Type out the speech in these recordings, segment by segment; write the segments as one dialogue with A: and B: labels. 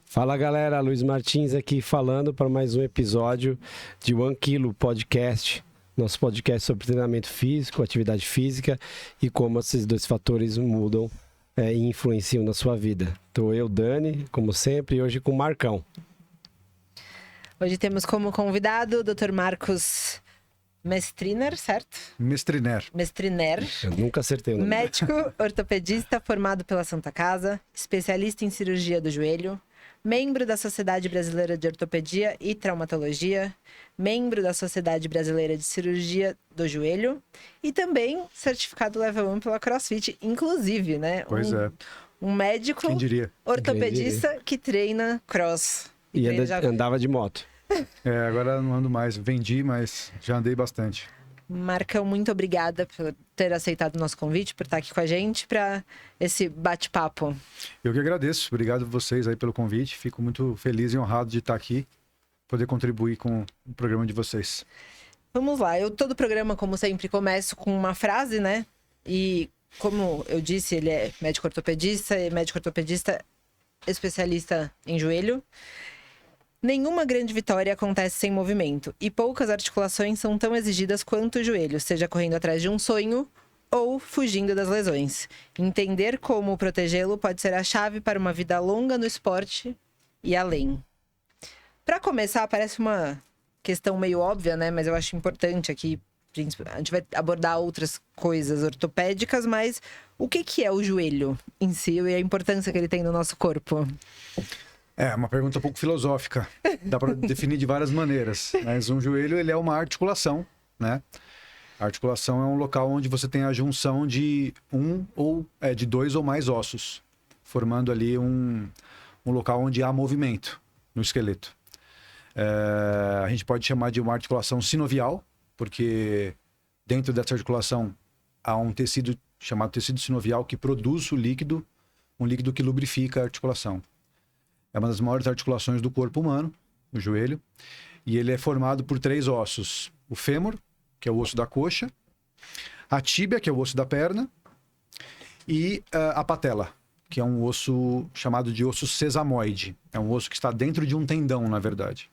A: Fala galera, Luiz Martins aqui falando para mais um episódio de One Kilo Podcast, nosso podcast sobre treinamento físico, atividade física e como esses dois fatores mudam e influenciam na sua vida. Estou eu, Dani, como sempre, e hoje com o Marcão.
B: Hoje temos como convidado o Dr. Marcos Mestriner, certo?
C: Mestriner.
A: Eu nunca acertei o nome.
B: Médico, ortopedista formado pela Santa Casa, especialista em cirurgia do joelho, membro da Sociedade Brasileira de Ortopedia e Traumatologia, membro da Sociedade Brasileira de Cirurgia do Joelho e também certificado Level 1 pela CrossFit, inclusive, né?
C: Pois é.
B: Um médico
C: Quem diria?
B: ortopedista que treina cross.
A: E andava de moto.
C: Agora não ando mais. Vendi, mas já andei bastante.
B: Marcão, muito obrigada por ter aceitado o nosso convite, por estar aqui com a gente para esse bate-papo.
C: Eu que agradeço. Obrigado a vocês aí pelo convite. Fico muito feliz e honrado de estar aqui, poder contribuir com o programa de vocês.
B: Vamos lá. Todo programa, como sempre, começo com uma frase, né? E como eu disse, ele é médico ortopedista especialista em joelho. Nenhuma grande vitória acontece sem movimento, e poucas articulações são tão exigidas quanto o joelho, seja correndo atrás de um sonho ou fugindo das lesões. Entender como protegê-lo pode ser a chave para uma vida longa no esporte e além. Para começar, parece uma questão meio óbvia, né? Mas eu acho importante aqui, a gente vai abordar outras coisas ortopédicas, mas o que é o joelho em si e a importância que ele tem no nosso corpo?
C: É uma pergunta um pouco filosófica. Dá para definir de várias maneiras. Mas um joelho, ele é uma articulação, né? A articulação é um local onde você tem a junção de de dois ou mais ossos, formando ali um local onde há movimento no esqueleto. A gente pode chamar de uma articulação sinovial, porque dentro dessa articulação há um tecido chamado tecido sinovial que produz um líquido que lubrifica a articulação. É uma das maiores articulações do corpo humano, o joelho. E ele é formado por 3 ossos. O fêmur, que é o osso da coxa. A tíbia, que é o osso da perna. E a patela, que é um osso chamado de osso sesamoide. É um osso que está dentro de um tendão, na verdade.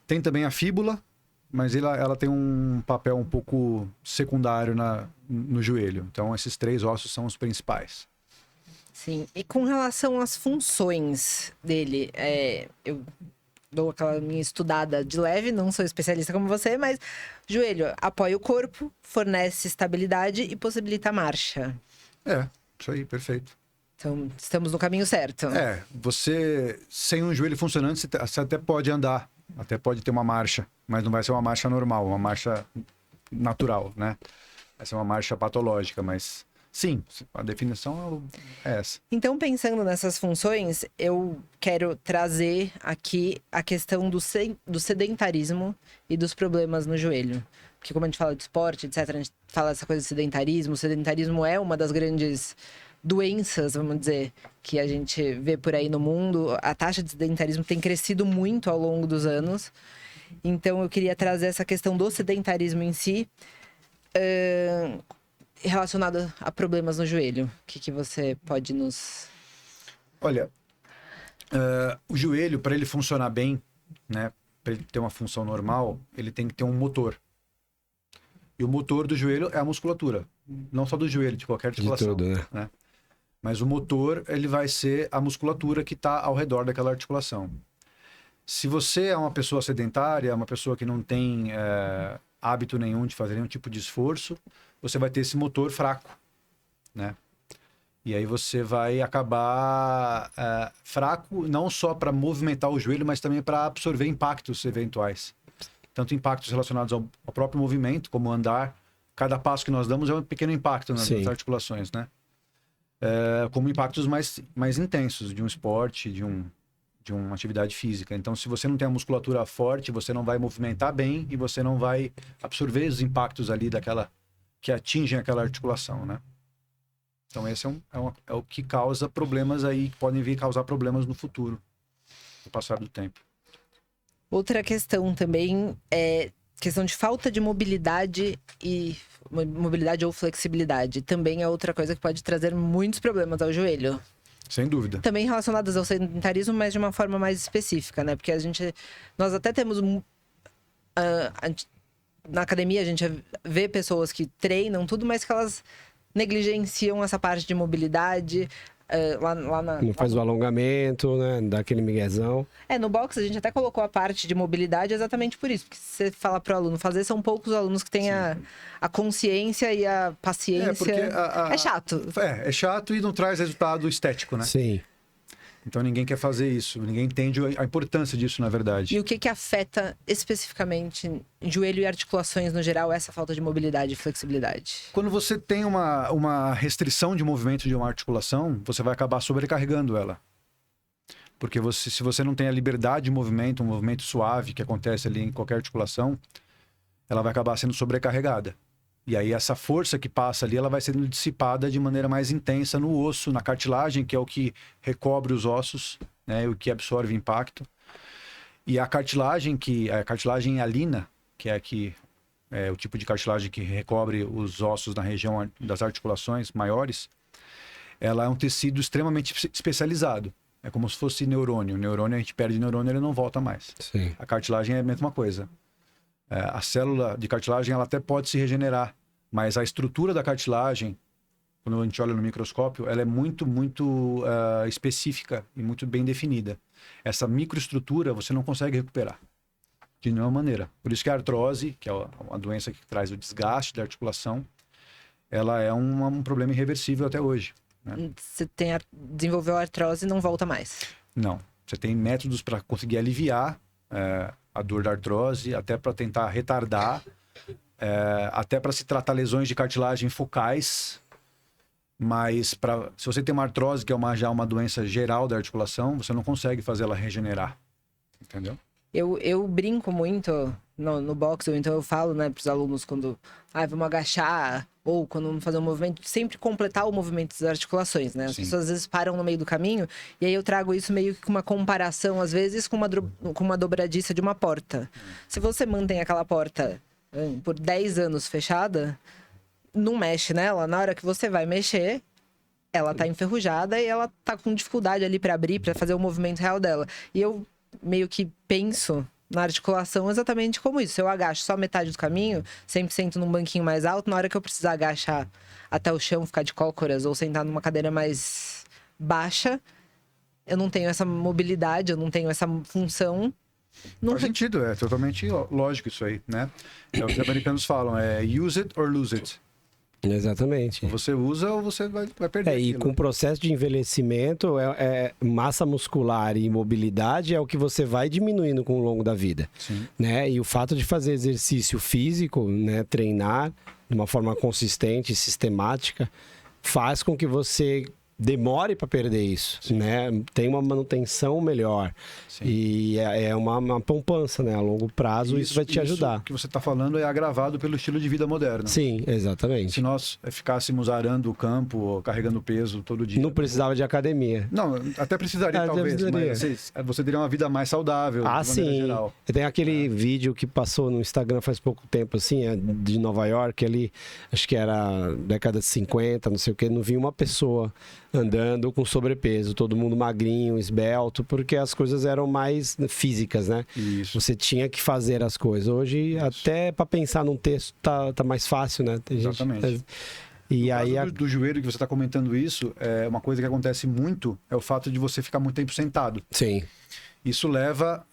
C: Tem também a fíbula, mas ela tem um papel um pouco secundário no joelho. Então, esses 3 ossos são os principais.
B: Sim, e com relação às funções dele, eu dou aquela minha estudada de leve, não sou especialista como você, mas joelho apoia o corpo, fornece estabilidade e possibilita a marcha.
C: Isso aí, perfeito.
B: Então, estamos no caminho certo.
C: Você, sem um joelho funcionando, você até pode andar, até pode ter uma marcha, mas não vai ser uma marcha normal, uma marcha natural, né? Vai ser uma marcha patológica, mas... Sim, a definição é essa.
B: Então, pensando nessas funções, eu quero trazer aqui a questão do sedentarismo e dos problemas no joelho. Porque como a gente fala de esporte, etc., a gente fala essa coisa de sedentarismo. O sedentarismo é uma das grandes doenças, vamos dizer, que a gente vê por aí no mundo. A taxa de sedentarismo tem crescido muito ao longo dos anos. Então, eu queria trazer essa questão do sedentarismo em si, relacionado a problemas no joelho. O que você pode nos...
C: Olha, o joelho, para ele funcionar bem, né, para ele ter uma função normal, ele tem que ter um motor. E o motor do joelho é a musculatura. Não só do joelho, de qualquer articulação.
A: De tudo,
C: né? Mas o motor, ele vai ser a musculatura que está ao redor daquela articulação. Se você é uma pessoa sedentária, uma pessoa que não tem hábito nenhum de fazer nenhum tipo de esforço, você vai ter esse motor fraco, né? E aí você vai acabar fraco não só para movimentar o joelho, mas também para absorver impactos eventuais. Tanto impactos relacionados ao próprio movimento, como andar. Cada passo que nós damos é um pequeno impacto nas articulações, né? Como impactos mais intensos de um esporte, de uma atividade física. Então, se você não tem a musculatura forte, você não vai movimentar bem e você não vai absorver os impactos ali que atingem aquela articulação, né? Então, esse é o que causa problemas aí, que podem vir causar problemas no futuro, no passar do tempo.
B: Outra questão também é questão de falta de mobilidade ou flexibilidade. Também é outra coisa que pode trazer muitos problemas ao joelho.
C: Sem dúvida.
B: Também relacionadas ao sedentarismo, mas de uma forma mais específica, né? Porque nós até temos na academia a gente vê pessoas que treinam tudo, mas que elas negligenciam essa parte de mobilidade.
A: Não faz o alongamento, né? Dá aquele miguezão.
B: No box a gente até colocou a parte de mobilidade exatamente por isso. Porque se você fala pro aluno fazer, são poucos os alunos que têm a consciência e a paciência.
C: Porque
B: é chato.
C: É chato e não traz resultado estético, né?
A: Sim.
C: Então ninguém quer fazer isso, ninguém entende a importância disso, na verdade.
B: E o que afeta especificamente joelho e articulações no geral essa falta de mobilidade e flexibilidade?
C: Quando você tem uma restrição de movimento de uma articulação, você vai acabar sobrecarregando ela. Porque se você não tem a liberdade de movimento, um movimento suave que acontece ali em qualquer articulação, ela vai acabar sendo sobrecarregada. E aí essa força que passa ali, ela vai sendo dissipada de maneira mais intensa no osso, na cartilagem, que é o que recobre os ossos, né, o que absorve impacto. E a cartilagem hialina, que é o tipo de cartilagem que recobre os ossos na região das articulações maiores, ela é um tecido extremamente especializado. É como se fosse neurônio. O neurônio, a gente perde neurônio, ele não volta mais.
A: Sim.
C: A cartilagem é a mesma coisa. A célula de cartilagem ela até pode se regenerar, mas a estrutura da cartilagem, quando a gente olha no microscópio, ela é muito, muito específica e muito bem definida. Essa microestrutura você não consegue recuperar de nenhuma maneira. Por isso que a artrose, que é uma doença que traz o desgaste da articulação, ela é um problema irreversível até hoje, né?
B: Você desenvolveu a artrose e não volta mais.
C: Não. Você tem métodos para conseguir aliviar a dor da artrose, até para tentar retardar, até para se tratar lesões de cartilagem focais. Mas se você tem uma artrose, que é já uma doença geral da articulação, você não consegue fazer ela regenerar. Entendeu?
B: Eu brinco muito no boxe, ou então eu falo, né, pros alunos quando vamos agachar, ou quando vamos fazer um movimento, sempre completar o movimento das articulações, né? As pessoas às vezes param no meio do caminho, e aí eu trago isso meio que com uma comparação, às vezes, com uma dobradiça de uma porta. Se você mantém aquela porta por 10 anos fechada, não mexe nela, na hora que você vai mexer, ela tá enferrujada e ela tá com dificuldade ali para abrir, para fazer o movimento real dela. E eu meio que penso na articulação exatamente como isso. Se eu agacho só metade do caminho, sempre sento num banquinho mais alto, na hora que eu precisar agachar até o chão, ficar de cócoras, ou sentar numa cadeira mais baixa, eu não tenho essa mobilidade, eu não tenho essa função.
C: Faz sentido, é totalmente lógico isso aí, né? É o que os americanos falam, use it or lose it.
A: Exatamente.
C: Ou você usa ou você vai perder.
A: E com o processo de envelhecimento, massa muscular e mobilidade é o que você vai diminuindo com o longo da vida.
C: Sim.
A: Né? E o fato de fazer exercício físico, né, treinar de uma forma consistente e sistemática, faz com que você demore para perder isso, né? Tem uma manutenção melhor. Sim. E é uma poupança, né? A longo prazo isso vai te ajudar.
C: O que você está falando é agravado pelo estilo de vida moderno.
A: Sim, exatamente.
C: Se nós ficássemos arando o campo, ou carregando peso todo dia...
A: Não precisava de academia.
C: Não, até precisaria talvez, mas você teria uma vida mais saudável, de maneira geral.
A: Tem aquele vídeo que passou no Instagram faz pouco tempo, assim, de Nova York, ali, acho que era década de 50, não sei o que, não vi uma pessoa andando com sobrepeso, todo mundo magrinho, esbelto, porque as coisas eram mais físicas, né?
C: Isso.
A: Você tinha que fazer as coisas. Hoje, até para pensar num texto, tá mais fácil, né? Tem
C: Exatamente.
A: E
C: no
A: aí
C: caso do joelho que você está comentando isso, uma coisa que acontece muito é o fato de você ficar muito tempo sentado.
A: Sim.
C: Isso leva,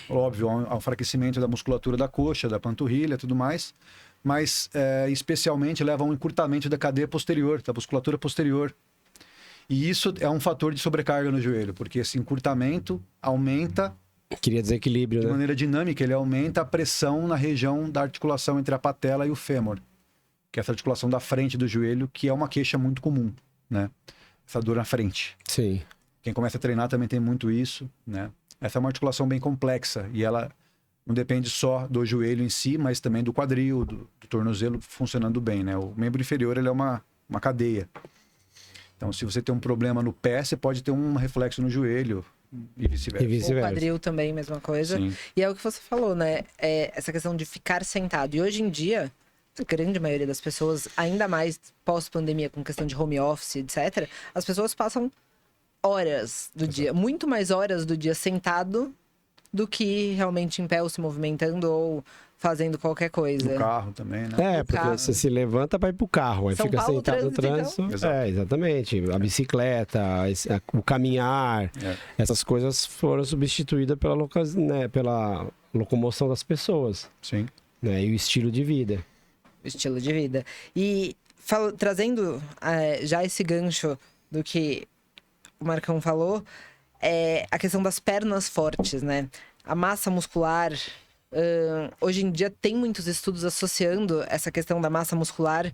C: óbvio, ao enfraquecimento da musculatura da coxa, da panturrilha e tudo mais, mas especialmente leva a um encurtamento da cadeia posterior, da musculatura posterior. E isso é um fator de sobrecarga no joelho, porque esse encurtamento aumenta...
A: Queria desequilíbrio,
C: de
A: né?
C: maneira dinâmica, ele aumenta a pressão na região da articulação entre a patela e o fêmur, que é essa articulação da frente do joelho, que é uma queixa muito comum, né? Essa dor na frente.
A: Sim.
C: Quem começa a treinar também tem muito isso, né? Essa é uma articulação bem complexa e ela não depende só do joelho em si, mas também do quadril, do tornozelo funcionando bem, né? O membro inferior, ele é uma cadeia. Então, se você tem um problema no pé, você pode ter um reflexo no joelho e vice-versa.
B: O quadril também, mesma coisa.
C: Sim.
B: E é o que você falou, né? Essa questão de ficar sentado. E hoje em dia, a grande maioria das pessoas, ainda mais pós-pandemia, com questão de home office, etc., as pessoas passam horas do dia, muito mais horas do dia sentado do que realmente em pé ou se movimentando ou fazendo qualquer coisa.
C: No carro também, né?
A: É, porque
B: carro.
A: você se levanta para ir pro carro, aí
B: São
A: fica
B: Paulo,
A: sentado no
B: trânsito,
A: trânsito.
C: então?
A: É, exatamente. A bicicleta, o caminhar, essas coisas foram substituídas pela locomoção das pessoas,
C: Sim.
A: né? E o estilo de vida.
B: Estilo de vida. E trazendo já esse gancho do que o Marcão falou, a questão das pernas fortes, né? A massa muscular. Hoje em dia tem muitos estudos associando essa questão da massa muscular,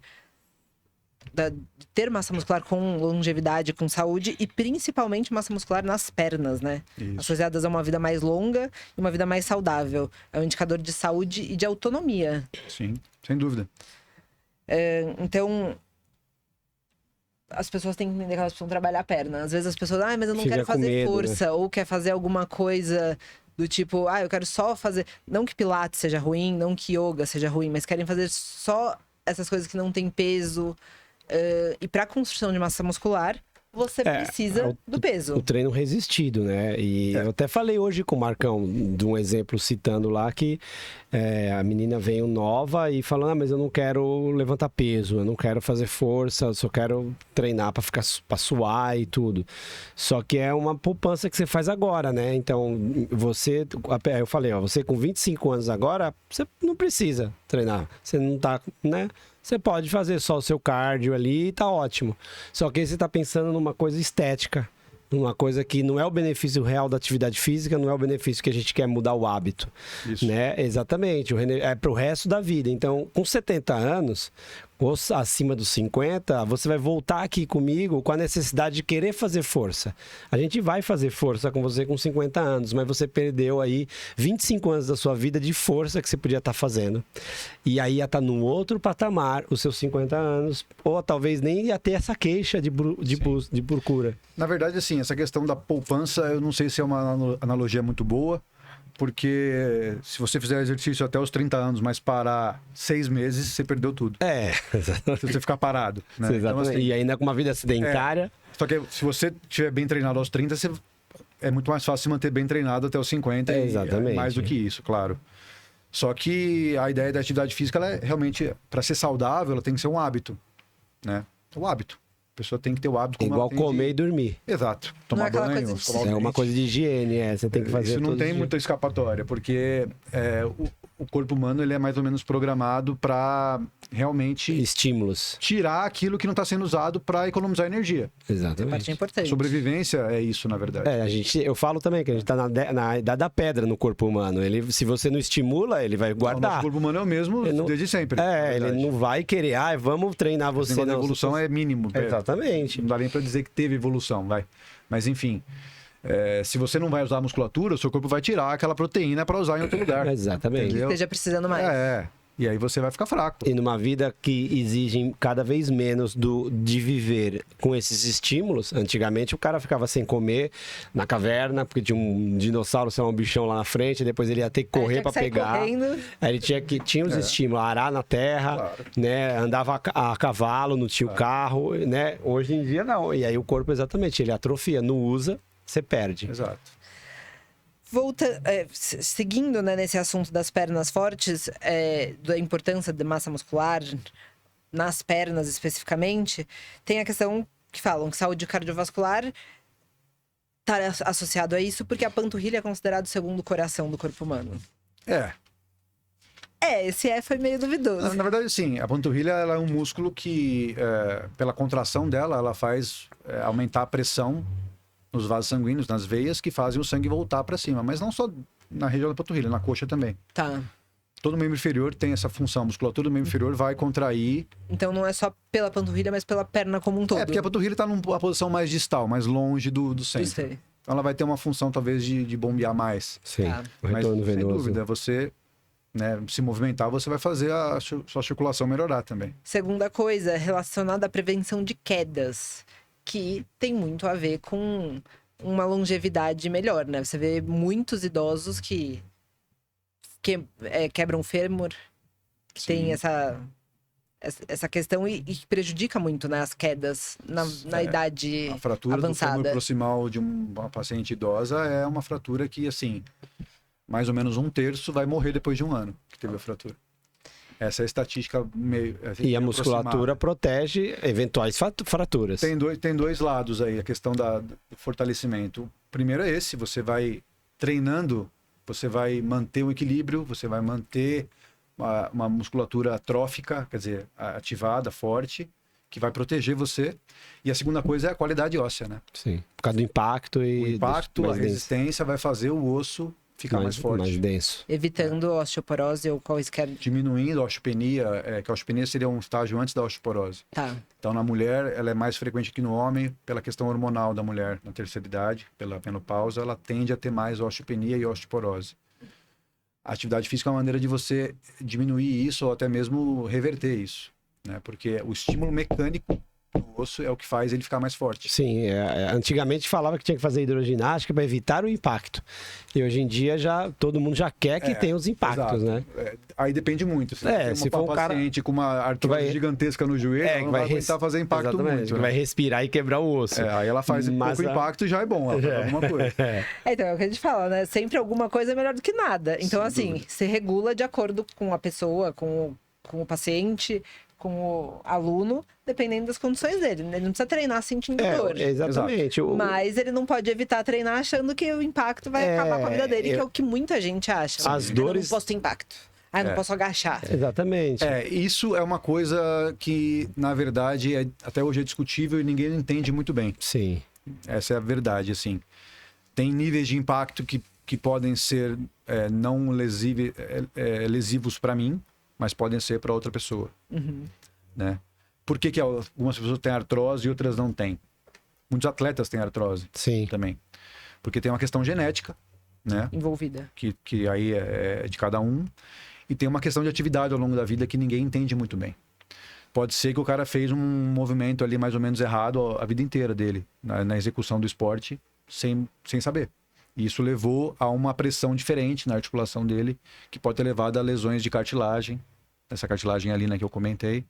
B: de ter massa muscular com longevidade, com saúde e principalmente massa muscular nas pernas, né?
C: Isso.
B: Associadas a uma vida mais longa e uma vida mais saudável. É um indicador de saúde e de autonomia.
C: Sim, sem dúvida.
B: Então, as pessoas têm que entender que elas precisam trabalhar a perna. Às vezes as pessoas, mas eu não
A: Fica
B: quero
A: com
B: fazer
A: medo,
B: força, ou quer fazer alguma coisa do tipo, eu quero só fazer. Não que Pilates seja ruim, não que yoga seja ruim, mas querem fazer só essas coisas que não tem peso. E para construção de massa muscular, você precisa do peso.
A: O treino resistido, né? E eu até falei hoje com o Marcão, de um exemplo citando lá, que a menina veio nova e falando, mas eu não quero levantar peso, eu não quero fazer força, eu só quero treinar para suar e tudo. Só que é uma poupança que você faz agora, né? Então, eu falei, você com 25 anos agora, você não precisa treinar. Você não tá, né? Você pode fazer só o seu cardio ali e tá ótimo. Só que aí você tá pensando numa coisa estética, numa coisa que não é o benefício real da atividade física, não é o benefício que a gente quer mudar o hábito.
C: Isso.
A: Né? Exatamente, é pro resto da vida. Então, com 70 anos, ou acima dos 50, você vai voltar aqui comigo com a necessidade de querer fazer força. A gente vai fazer força com você com 50 anos, mas você perdeu aí 25 anos da sua vida de força que você podia estar fazendo. E aí ia estar num outro patamar, os seus 50 anos, ou talvez nem ia ter essa queixa de procura.
C: Na verdade, assim, essa questão da poupança, eu não sei se é uma analogia muito boa, porque se você fizer exercício até os 30 anos, mas parar 6 meses, você perdeu tudo.
A: Exatamente.
C: Se você ficar parado. Né?
A: Exatamente.
C: Então, assim,
A: E ainda com uma vida sedentária.
C: Só que se você estiver bem treinado aos 30, é muito mais fácil se manter bem treinado até os 50.
A: Exatamente.
C: E mais do que isso, claro. Só que a ideia da atividade física, ela é realmente, para ser saudável, ela tem que ser um hábito. Né? O hábito. A pessoa tem que ter o hábito. Como
A: Igual comer e dormir.
C: Exato.
B: Não
C: Tomar
B: é aquela
C: banho,
B: coisa de
C: escovar o
A: É uma
C: dente.
A: coisa de higiene, você tem que fazer.
C: Isso não
A: todos
C: tem
A: os dias.
C: muita escapatória, porque o corpo humano ele é mais ou menos programado para realmente
A: Estímulos.
C: tirar aquilo que não está sendo usado para economizar energia.
B: A parte
A: Exatamente.
B: importante.
C: Sobrevivência é isso, na verdade.
A: Eu falo também que a gente tá na idade da pedra no corpo humano. Se você não estimula, ele vai
C: O
A: guardar.
C: nosso corpo humano é o mesmo
A: Ele não-
C: desde sempre. na
A: Ele
C: verdade.
A: não vai querer, vamos treinar
C: Esse
A: você.
C: negócio da
A: Não,
C: evolução é mínimo.
A: Exatamente.
C: Não dá nem para dizer que teve evolução, vai. Mas enfim, se você não vai usar a musculatura, o seu corpo vai tirar aquela proteína para usar em outro lugar.
A: Exatamente.
C: Entendeu?
B: Esteja precisando mais.
C: E aí você vai ficar fraco.
A: E numa vida que exige cada vez menos de viver com esses estímulos, antigamente o cara ficava sem comer na caverna, porque tinha um dinossauro, sei lá, um bichão lá na frente, depois ele ia ter que correr
B: tinha
A: para
B: que sair
A: pegar.
B: correndo.
A: Aí ele tinha os estímulos, arar na terra,
C: Claro.
A: né? Andava a cavalo, não tinha o carro, né? Hoje em dia não. E aí o corpo, exatamente, ele atrofia, não usa, você perde.
C: Exato.
B: Seguindo, né, nesse assunto das pernas fortes, da importância da massa muscular nas pernas especificamente, tem a questão que falam que saúde cardiovascular está associado a isso porque a panturrilha é considerado o segundo coração do corpo humano. Esse foi meio duvidoso.
C: Na verdade, sim, a panturrilha ela é um músculo que, pela contração dela, ela faz aumentar a pressão nos vasos sanguíneos, nas veias, que fazem o sangue voltar para cima. Mas não só na região da panturrilha, na coxa também.
B: Tá.
C: Todo membro inferior tem essa função. A musculatura do membro inferior vai contrair.
B: Então não é só pela panturrilha, mas pela perna como um todo.
C: Porque a panturrilha está numa posição mais distal, mais longe do centro.
B: Sei.
C: Então ela vai ter uma função, talvez, de bombear mais.
A: Sim,
B: Tá.
A: o
C: Mas,
A: retorno
C: sem
A: venoso.
C: dúvida, você se movimentar, você vai fazer a sua circulação melhorar também.
B: Segunda coisa, relacionada à prevenção de quedas, que tem muito a ver com uma longevidade melhor, né? Você vê muitos idosos que quebram o fêmur, que tem essa essa questão e prejudica muito, né, as quedas na idade
C: A fratura do
B: avançada.
C: fêmur proximal de uma paciente idosa é uma fratura que, assim, mais ou menos 1/3 vai morrer depois de um ano que teve a fratura. Essa é a estatística meio...
A: E a musculatura protege eventuais fraturas.
C: Tem dois lados aí, a questão do fortalecimento. O primeiro é esse, você vai treinando, você vai manter o equilíbrio, você vai manter uma musculatura atrófica, quer dizer, ativada, forte, que vai proteger você. E a segunda coisa é a qualidade óssea, né?
A: Sim, por causa do impacto e...
C: O impacto, a
A: mais denso.
C: resistência vai fazer o osso ficar mais forte.
A: Mais denso.
B: Evitando osteoporose ou quaisquer...
C: Diminuindo a osteopenia, que a osteopenia seria um estágio antes da osteoporose.
B: Tá.
C: Então, na mulher, ela é mais frequente que no homem, pela questão hormonal da mulher. Na terceira idade, pela menopausa, ela tende a ter mais osteopenia e osteoporose. A atividade física é uma maneira de você diminuir isso ou até mesmo reverter isso, né? Porque o estímulo mecânico do osso é o que faz ele ficar mais forte.
A: Sim, antigamente falava que tinha que fazer hidroginástica para evitar o impacto. E hoje em dia todo mundo já quer que tenha os impactos,
C: exato.
A: né?
C: Aí depende muito.
A: Se for um cara
C: paciente com uma artrose gigantesca no joelho, ela não vai aguentar fazer impacto
A: exatamente,
C: muito.
A: que vai respirar e quebrar o osso.
C: Aí ela faz pouco impacto e já é bom, ela faz alguma coisa.
B: Então, é o que a gente fala, né? Sempre alguma coisa é melhor do que nada. Então,
C: Sem
B: assim,
C: dúvida.
B: você regula de acordo com a pessoa, com o paciente, com o aluno, dependendo das condições dele. Ele não precisa treinar sentindo dor.
A: Exatamente.
B: Mas ele não pode evitar treinar achando que o impacto vai acabar com a vida dele, que é o que muita gente acha.
A: As
B: Eu
A: dores...
B: não posso ter impacto. Não posso agachar.
A: Exatamente.
C: Isso é uma coisa que, na verdade, até hoje é discutível e ninguém entende muito bem.
A: Sim.
C: Essa é a verdade, assim. Tem níveis de impacto que podem ser não lesivos para mim, mas podem ser para outra pessoa. Né? Por que algumas pessoas têm artrose e outras não têm? Muitos atletas têm artrose também. Porque tem uma questão genética, né?
B: Envolvida.
C: Que aí é de cada um. E tem uma questão de atividade ao longo da vida que ninguém entende muito bem. Pode ser que o cara fez um movimento ali mais ou menos errado a vida inteira dele, na execução do esporte, sem saber. E isso levou a uma pressão diferente na articulação dele, que pode ter levado a lesões de cartilagem, essa cartilagem ali, né, que eu comentei,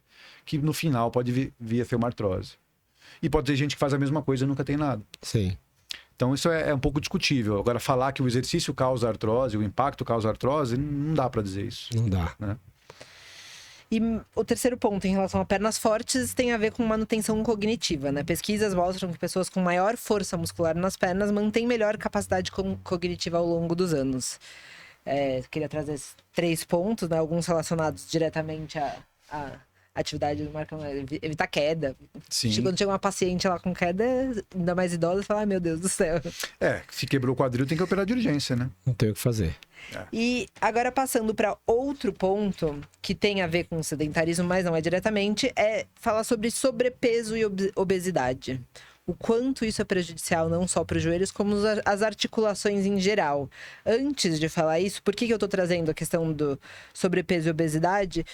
C: que no final pode vir a ter uma artrose. E pode ter gente que faz a mesma coisa e nunca tem nada.
A: Sim.
C: Então isso é um pouco discutível. Agora, falar que o exercício causa artrose, o impacto causa artrose, não dá para dizer isso.
A: Não dá.
C: Né?
B: E o terceiro ponto, em relação a pernas fortes, tem a ver com manutenção cognitiva, né? Pesquisas mostram que pessoas com maior força muscular nas pernas mantêm melhor capacidade cognitiva ao longo dos anos. Queria trazer 3 pontos, né? Alguns relacionados diretamente à atividade do Marcão, evitar queda.
C: Sim.
B: Quando chega uma paciente lá com queda, ainda mais idosa, você fala, ai meu Deus do céu.
C: Se quebrou o quadril, tem que operar de urgência, né?
A: Não tem o que fazer.
B: E agora passando para outro ponto que tem a ver com o sedentarismo, mas não é diretamente, é falar sobre sobrepeso e obesidade. O quanto isso é prejudicial não só para os joelhos, como as articulações em geral. Antes de falar isso, por que eu estou trazendo a questão do sobrepeso e obesidade?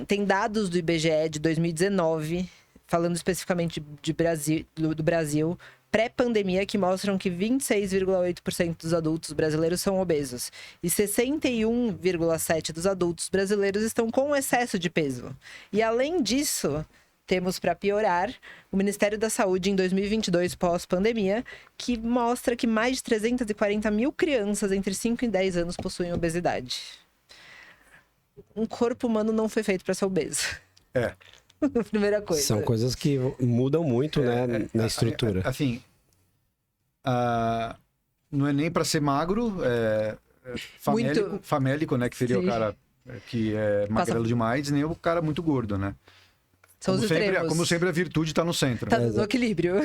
B: Tem dados do IBGE de 2019, falando especificamente do Brasil, pré-pandemia, que mostram que 26,8% dos adultos brasileiros são obesos. E 61,7% dos adultos brasileiros estão com excesso de peso. E além disso, temos, para piorar, o Ministério da Saúde em 2022, pós-pandemia, que mostra que mais de 340 mil crianças entre 5 e 10 anos possuem obesidade. Um corpo humano não foi feito para ser obeso. Primeira coisa.
A: São coisas que mudam muito, né, na estrutura.
C: Assim, não é nem para ser magro, famélico, né, que seria o cara que é magrelo demais, nem o cara muito gordo, né?
B: São os extremos.
C: Como sempre, a virtude está no centro.
B: Está no equilíbrio.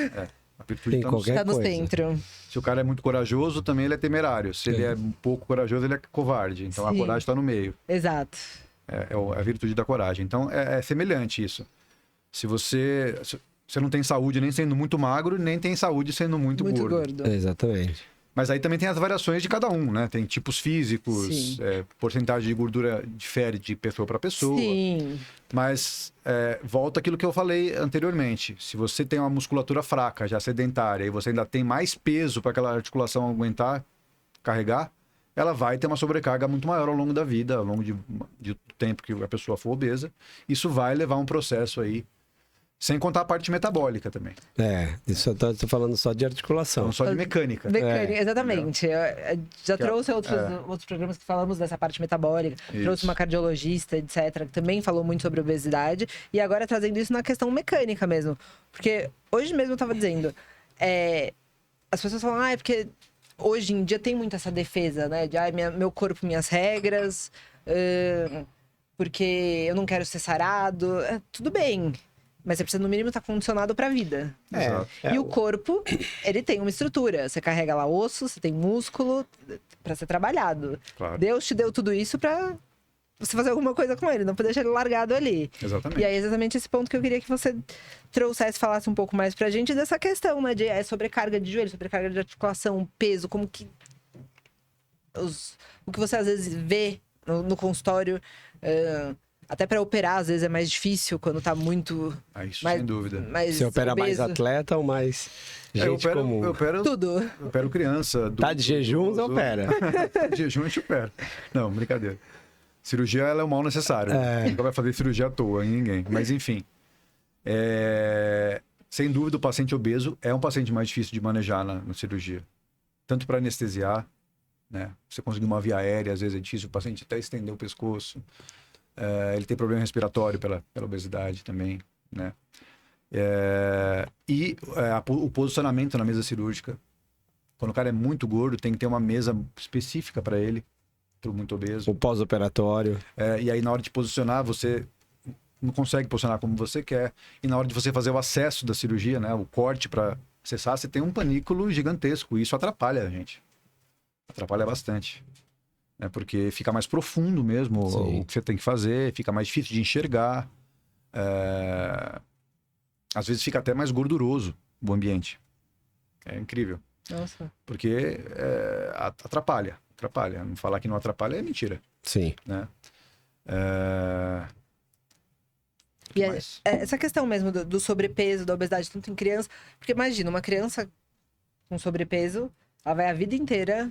C: A virtude
A: está
B: no centro.
C: Se o cara é muito corajoso, também ele é temerário. Se ele é um pouco corajoso, ele é covarde. Então a coragem está no meio.
B: Exato.
C: É a virtude da coragem. Então é semelhante isso. Se você não tem saúde nem sendo muito magro, nem tem saúde sendo muito gordo.
A: Exatamente.
C: Mas aí também tem as variações de cada um, né? Tem tipos físicos, porcentagem de gordura difere de pessoa para pessoa.
B: Sim.
C: Mas volta aquilo que eu falei anteriormente. Se você tem uma musculatura fraca, já sedentária, e você ainda tem mais peso para aquela articulação aguentar, carregar, ela vai ter uma sobrecarga muito maior ao longo da vida, ao longo de tempo que a pessoa for obesa. Isso vai levar um processo aí, sem contar a parte metabólica também.
A: Isso eu tô falando só de articulação.
C: Não só de mecânica.
B: Exatamente. Eu já trouxe outros programas que falamos dessa parte metabólica.
C: Isso.
B: Trouxe uma cardiologista, etc., que também falou muito sobre obesidade. E agora trazendo isso na questão mecânica mesmo. Porque hoje mesmo eu tava dizendo, as pessoas falam, é porque hoje em dia tem muito essa defesa, né? De, meu corpo, minhas regras, porque eu não quero ser sarado. Tudo bem. Mas você precisa, no mínimo, estar condicionado para a vida. E o corpo, ele tem uma estrutura. Você carrega lá osso, você tem músculo para ser trabalhado.
C: Claro.
B: Deus te deu tudo isso para você fazer alguma coisa com ele, não poder deixar ele largado ali.
C: Exatamente.
B: E aí, exatamente esse ponto que eu queria que você trouxesse, falasse um pouco mais pra gente dessa questão, né? De sobrecarga de joelho, sobrecarga de articulação, peso, como que... O que você às vezes vê no consultório... Até para operar, às vezes, é mais difícil quando tá muito...
C: Isso, sem dúvida.
A: Você opera mais atleta ou mais gente comum?
C: Eu opero
B: tudo.
C: Eu opero criança.
A: Tá de jejum, você opera.
C: De jejum, a gente opera. Não, brincadeira. Cirurgia, ela é o mal necessário. Nunca vai fazer cirurgia à toa em ninguém. Mas, enfim. Sem dúvida, o paciente obeso é um paciente mais difícil de manejar na cirurgia. Tanto para anestesiar, né? Você conseguir uma via aérea, às vezes é difícil. O paciente até estender o pescoço. Ele tem problema respiratório pela obesidade também, né? O posicionamento na mesa cirúrgica. Quando o cara é muito gordo, tem que ter uma mesa específica para ele, para o muito obeso.
A: O pós-operatório.
C: E aí, na hora de posicionar, você não consegue posicionar como você quer. E na hora de você fazer o acesso da cirurgia, né? O corte para acessar, você tem um panículo gigantesco. E isso atrapalha a gente. Atrapalha bastante. Porque fica mais profundo mesmo o que você tem que fazer, fica mais difícil de enxergar. Às vezes fica até mais gorduroso o ambiente. É incrível.
B: Nossa.
C: Porque atrapalha. Não falar que não atrapalha é mentira.
A: Sim.
C: Né?
B: E essa questão mesmo do sobrepeso, da obesidade, tanto em criança... Porque imagina, uma criança com sobrepeso, ela vai a vida inteira...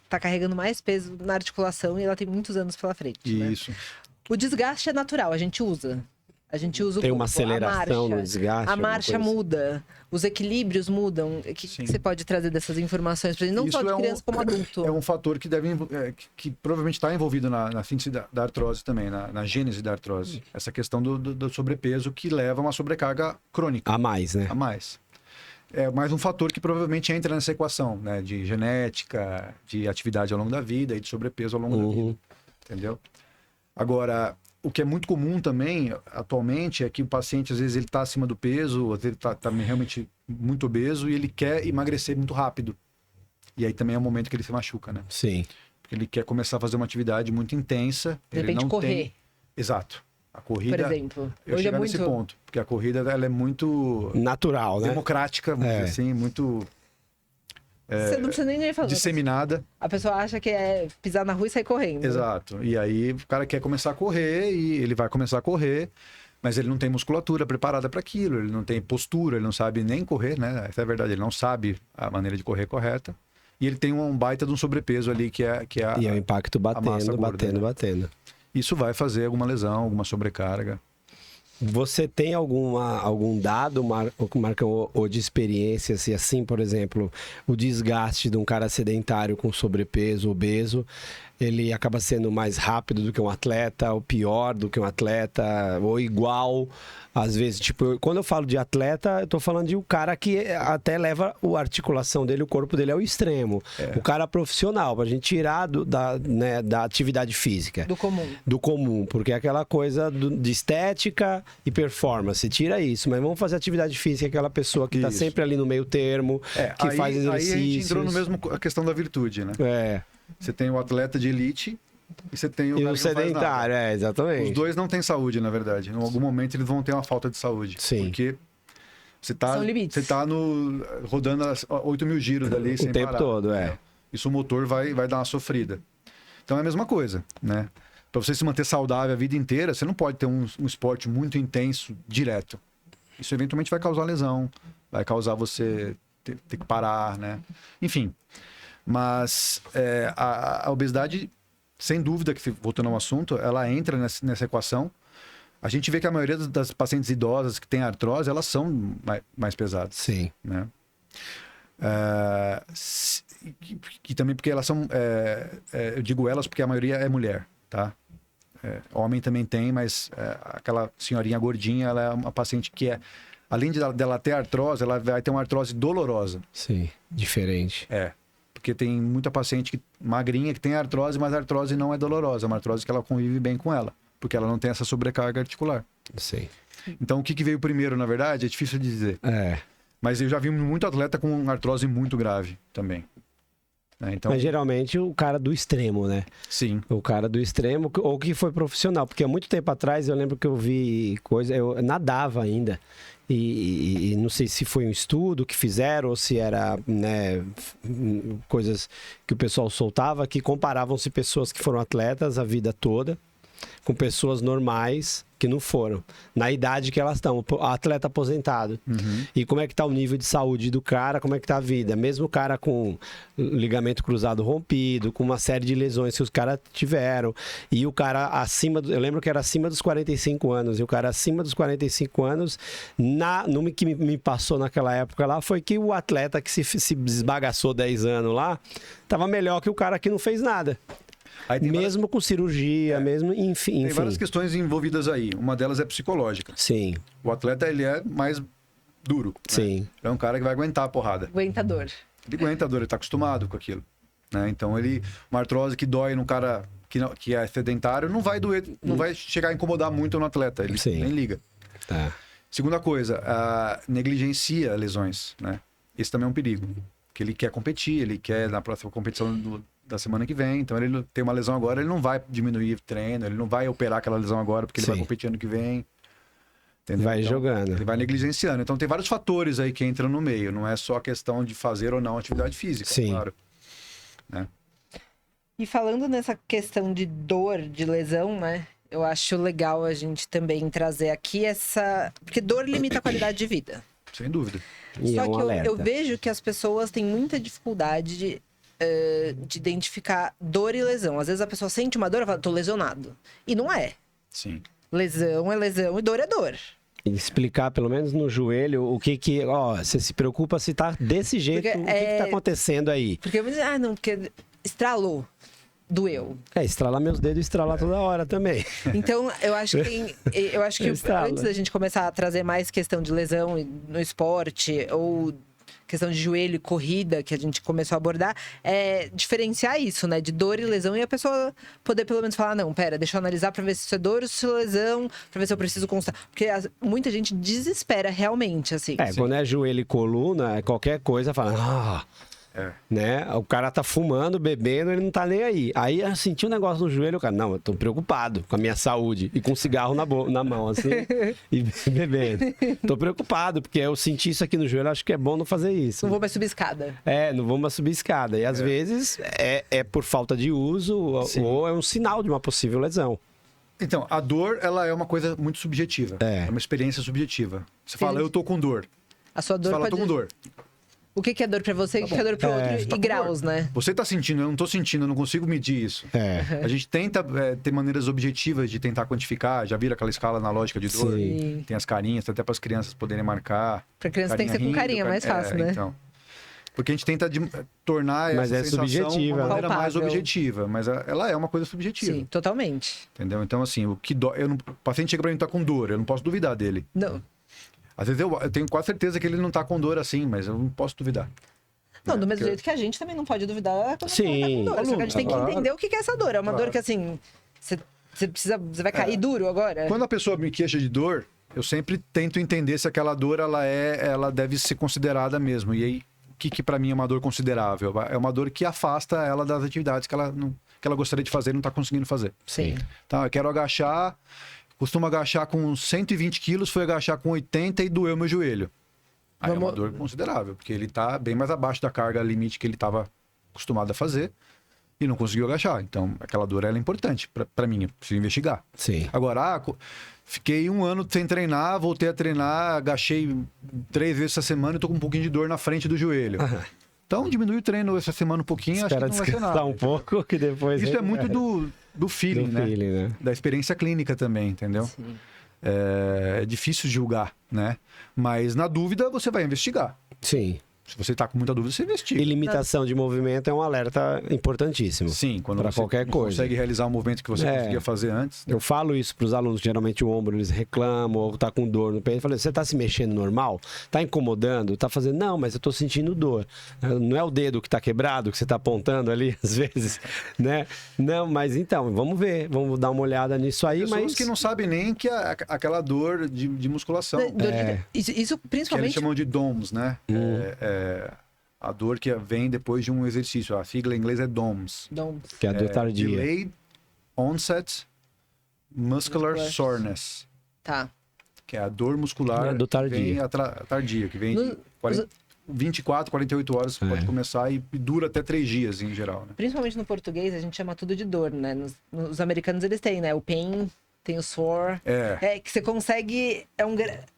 B: tá carregando mais peso na articulação e ela tem muitos anos pela frente.
C: Isso.
B: Né? O desgaste é natural, a gente usa. A gente usa
A: tem
B: o corpo,
A: uma aceleração no desgaste.
B: A marcha muda, os equilíbrios mudam. O que você pode trazer dessas informações pra gente? Não só de criança como adulto.
C: É um fator que que provavelmente está envolvido na síntese da artrose também, na gênese da artrose. Essa questão do sobrepeso que leva a uma sobrecarga crônica.
A: A mais, né?
C: A mais. É mais um fator que provavelmente entra nessa equação, né? De genética, de atividade ao longo da vida e de sobrepeso ao longo da vida. Entendeu? Agora, o que é muito comum também, atualmente, é que o paciente, às vezes, ele está acima do peso, às vezes ele está realmente muito obeso e ele quer emagrecer muito rápido. E aí também é o momento que ele se machuca, né?
A: Sim.
C: Porque ele quer começar a fazer uma atividade muito intensa.
B: De repente, correr.
C: Exato. A corrida,
B: por exemplo,
C: eu
B: hoje
C: chegar nesse ponto, porque a corrida ela é muito
A: natural, né?
C: Democrática, vamos dizer assim, muito
B: você não precisa nem falar.
C: Disseminada.
B: A pessoa acha que é pisar na rua e sair correndo.
C: Exato. E aí o cara quer começar a correr e ele vai começar a correr, mas ele não tem musculatura preparada para aquilo, ele não tem postura, ele não sabe nem correr, né? Essa é a verdade, ele não sabe a maneira de correr correta. E ele tem um baita de um sobrepeso ali que é
A: e é o impacto batendo.
C: Isso vai fazer alguma lesão, alguma sobrecarga.
A: Você tem algum dado, Marcão, ou de experiência, se assim, por exemplo, o desgaste de um cara sedentário com sobrepeso, obeso, ele acaba sendo mais rápido do que um atleta, ou pior do que um atleta, ou igual? Às vezes, tipo, quando eu falo de atleta, eu tô falando de um cara que até leva a articulação dele, o corpo dele ao extremo. O cara profissional, pra gente tirar da atividade física. Do comum, porque é aquela coisa de estética e performance. Tira isso, mas vamos fazer atividade física, aquela pessoa que tá sempre ali no meio termo, que faz exercícios.
C: Aí a gente entrou no mesmo a questão da virtude, né? Você tem o atleta de elite e você tem o
A: sedentário, exatamente.
C: Os dois não têm saúde, na verdade. Em algum momento eles vão ter uma falta de saúde.
A: Sim.
C: Porque você tá rodando 8 mil giros ali sem parar.
A: O tempo todo,
C: Isso o motor vai dar uma sofrida. Então é a mesma coisa, né? Para você se manter saudável a vida inteira, você não pode ter um esporte muito intenso direto. Isso eventualmente vai causar lesão, vai causar você ter que parar, né? Enfim. Mas a obesidade, sem dúvida, que voltando ao assunto, ela entra nessa equação. A gente vê que a maioria das pacientes idosas que têm artrose, elas são mais pesadas.
A: Sim.
C: Né? E também porque elas são... eu digo elas porque a maioria é mulher, tá? Homem também tem, mas aquela senhorinha gordinha, ela é uma paciente que além dela ter artrose, ela vai ter uma artrose dolorosa.
A: Sim, diferente.
C: Porque tem muita paciente magrinha que tem artrose, mas a artrose não é dolorosa. É uma artrose que ela convive bem com ela, porque ela não tem essa sobrecarga articular.
A: Sim.
C: Então, o que veio primeiro, na verdade, é difícil de dizer. Mas eu já vi muito atleta com artrose muito grave também. Então...
A: Mas geralmente o cara do extremo, né?
C: Sim.
A: O cara do extremo, ou que foi profissional. Porque há muito tempo atrás eu lembro que eu vi coisa, eu nadava ainda. E não sei se foi um estudo que fizeram ou se era, né, coisas que o pessoal soltava, que comparavam-se pessoas que foram atletas a vida toda com pessoas normais que não foram, na idade que elas estão, atleta aposentado. E como é que tá o nível de saúde do cara, como é que tá a vida. Mesmo o cara com ligamento cruzado rompido, com uma série de lesões que os caras tiveram, e o cara acima, eu lembro que era acima dos 45 anos, e o cara acima dos 45 anos, no que me passou naquela época lá, foi que o atleta que se desbagaçou 10 anos lá, tava melhor que o cara que não fez nada. Mesmo com cirurgia, mesmo, enfim.
C: Tem várias questões envolvidas aí. Uma delas é psicológica.
A: Sim.
C: O atleta, ele é mais duro.
A: Sim.
C: Né? É um cara que vai aguentar a porrada.
B: Aguentador.
C: Ele aguenta a dor, ele tá acostumado com aquilo. Né? Então, uma artrose que dói num cara que é sedentário, não vai doer, não vai chegar a incomodar muito no atleta. Ele nem liga.
A: Tá.
C: Segunda coisa, negligencia lesões. Né? Esse também é um perigo. Que ele quer competir, ele quer na próxima competição da semana que vem, então ele tem uma lesão agora, ele não vai diminuir o treino, ele não vai operar aquela lesão agora, porque ele vai competir ano que vem. Entendeu?
A: Vai
C: então,
A: jogando.
C: Ele vai negligenciando. Então tem vários fatores aí que entram no meio, não é só a questão de fazer ou não atividade física, claro. Né?
B: E falando nessa questão de dor, de lesão, né? Eu acho legal a gente também trazer aqui porque dor limita a qualidade de vida.
C: Sem dúvida.
B: Só que eu vejo que as pessoas têm muita dificuldade de identificar dor e lesão. Às vezes a pessoa sente uma dor e fala, tô lesionado. E não é. Sim. Lesão é lesão e dor é dor.
A: E explicar, pelo menos no joelho, o que você se preocupa se tá desse jeito, porque, o que tá acontecendo aí?
B: Porque eu vou dizer, porque estralou. Doeu.
A: Estralar meus dedos, estralar toda hora também.
B: Então, eu acho que antes da gente começar a trazer mais questão de lesão no esporte, ou questão de joelho e corrida, que a gente começou a abordar, é diferenciar isso, né? De dor e lesão, e a pessoa poder pelo menos falar, não, pera, deixa eu analisar pra ver se isso é dor ou se é lesão, pra ver se eu preciso constatar. Porque muita gente desespera realmente, assim.
A: Quando é joelho e coluna, qualquer coisa, fala, né? O cara tá fumando, bebendo, ele não tá nem aí. Aí eu senti um negócio no joelho, o cara, não, eu tô preocupado com a minha saúde. E com um cigarro na mão, assim, e bebendo. Tô preocupado, porque eu senti isso aqui no joelho, acho que é bom não fazer isso.
B: Não vou mais subir escada.
A: Não vou mais subir escada. E às vezes é por falta de uso ou é um sinal de uma possível lesão.
C: Então, a dor, ela é uma coisa muito subjetiva. É uma experiência subjetiva. Você fala, eu tô com dor.
B: A sua dor
C: Você fala, eu tô com dor.
B: O que é dor pra você, o que é dor pro outro, e graus, né?
C: Você tá sentindo, eu não tô sentindo, eu não consigo medir isso. A gente tenta ter maneiras objetivas de tentar quantificar. Já viram aquela escala analógica de dor?
A: Sim.
C: Tem as carinhas, até para as crianças poderem marcar.
B: Pra criança tem que ser com carinha, mais fácil, né?
C: Então. Porque a gente tenta tornar essa sensação
A: subjetiva,
C: uma maneira mais
B: palpável.
C: objetiva. Mas ela é uma coisa subjetiva.
B: Sim, totalmente.
C: Entendeu? Então, assim, o que dói... o paciente chega pra mim e tá com dor, eu não posso duvidar dele.
B: Não.
C: Às vezes eu tenho quase certeza que ele não tá com dor assim, mas eu não posso duvidar.
B: Não, do mesmo jeito que a gente também não pode duvidar quando
A: Sim,
B: tá com dor. Só que a gente tem que entender o que é essa dor. É uma dor que, assim, você vai cair duro agora?
C: Quando a pessoa me queixa de dor, eu sempre tento entender se aquela dor ela deve ser considerada mesmo. E aí, o que para mim é uma dor considerável? É uma dor que afasta ela das atividades que ela gostaria de fazer e não tá conseguindo fazer.
A: Sim.
C: Então, eu quero agachar, costumo agachar com 120 quilos, fui agachar com 80 e doeu meu joelho. Aí é uma dor considerável, porque ele tá bem mais abaixo da carga limite que ele estava acostumado a fazer e não conseguiu agachar. Então, aquela dor ela é importante para mim, eu preciso investigar.
A: Sim.
C: Agora, fiquei 1 ano sem treinar, voltei a treinar, agachei 3 vezes essa semana e tô com um pouquinho de dor na frente do joelho. Então, diminui o treino essa semana um pouquinho, acho que
A: Espera
C: não vai ser
A: descansar
C: nada.
A: um pouco, que depois...
C: Isso é muito do feeling,
A: do
C: né?
A: feeling, né?
C: Da experiência clínica também, entendeu?
B: Sim.
C: É difícil julgar, né? Mas na dúvida, você vai investigar.
A: Sim.
C: Se você tá com muita dúvida, você investiga.
A: E limitação de movimento é um alerta importantíssimo.
C: Sim, quando
A: Pra
C: você
A: qualquer
C: não
A: coisa.
C: consegue realizar o movimento que você conseguia fazer antes.
A: Eu falo isso para os alunos, geralmente o ombro eles reclamam ou tá com dor no peito. Eu falei, você tá se mexendo normal? Tá incomodando? Tá fazendo? Não, mas eu tô sentindo dor. Não é o dedo que tá quebrado, que você tá apontando ali, às vezes, né? Não, mas então, vamos ver, vamos dar uma olhada nisso aí,
C: Pessoas
A: mas...
C: que não sabem nem que aquela dor de musculação.
B: Isso
C: Que eles
B: principalmente...
C: chamam de DOMS, né? A dor que vem depois de um exercício. A sigla em inglês é DOMS.
A: Que é a dor tardia.
C: Delayed Onset Muscular Soreness.
B: Tá.
C: Que é a dor muscular
A: É a dor tardia.
C: que vem tardia, que vem de 24, 48 horas, pode começar e dura até 3 dias em geral, né?
B: Principalmente no português, a gente chama tudo de dor, né? Nos americanos eles têm, né? O pain, tem o sore. Que você consegue...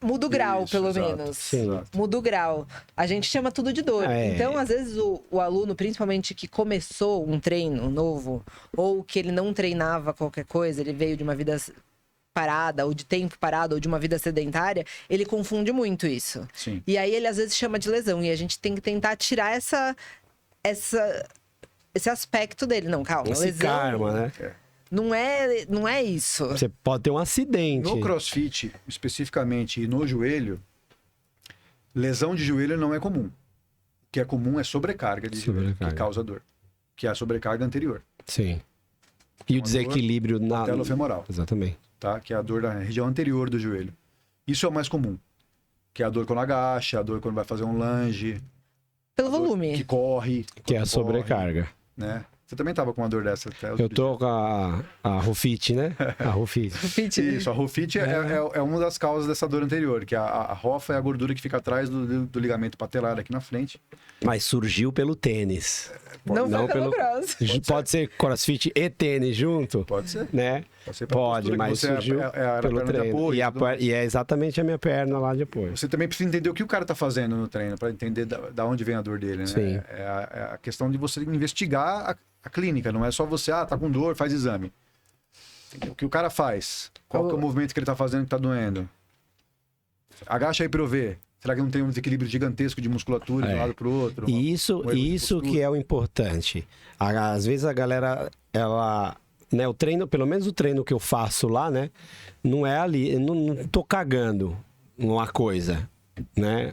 B: muda o grau,
C: Isso,
B: pelo
C: exato.
B: menos.
A: Sim.
C: Exato.
B: Muda o grau. A gente chama tudo de dor. Então, às vezes, o aluno, principalmente que começou um treino novo, ou que ele não treinava qualquer coisa, ele veio de uma vida parada, ou de tempo parado, ou de uma vida sedentária, ele confunde muito isso.
C: Sim.
B: E aí ele, às vezes, chama de lesão. E a gente tem que tentar tirar esse aspecto dele. Não, calma.
A: Esse
B: lesão
A: karma, né?
B: não é isso.
A: Você pode ter um acidente.
C: No CrossFit, especificamente, e no joelho, lesão de joelho não é comum. O que é comum é sobrecarga de joelho, que causa dor. Que é a sobrecarga anterior.
A: Sim. E o desequilíbrio na...
C: Patelo-femoral.
A: Exatamente.
C: Tá? Que é a dor da região anterior do joelho. Isso é o mais comum. Que é a dor quando agacha, a dor quando vai fazer um lunge.
B: Pelo
C: a dor
B: volume.
C: Que corre.
A: Que é a
C: quando
A: sobrecarga.
C: corre, né? Você também tava com uma dor dessa até
A: Eu tô com a Rufit, né? A Rufit.
C: Isso, a Rufit é uma das causas dessa dor anterior, que a rofa é a gordura que fica atrás do ligamento patelar aqui na frente.
A: Mas surgiu pelo tênis.
B: Não foi pelo cross.
A: Pode ser crossfit e tênis junto?
C: Pode ser.
A: Né?
C: Pode ser pela
A: Pode,
C: postura que
A: mas
C: você
A: surgiu
C: a
A: pelo
C: perna de
A: treino.
C: apoio,
A: E,
C: tudo mais.
A: e é exatamente a minha perna lá de apoio.
C: Você também precisa entender o que o cara tá fazendo no treino, para entender da onde vem a dor dele, né?
A: Sim.
C: É a questão de você investigar a clínica, não é só você, tá com dor, faz exame. O que o cara faz? Qual que é o movimento que ele tá fazendo que tá doendo? Agacha aí pra eu ver. Será que não tem um desequilíbrio gigantesco de musculatura de um lado pro outro?
A: E isso que é o importante. Às vezes a galera, ela... Né, o treino, pelo menos o treino que eu faço lá, né? Não é ali, eu não tô cagando uma coisa, né?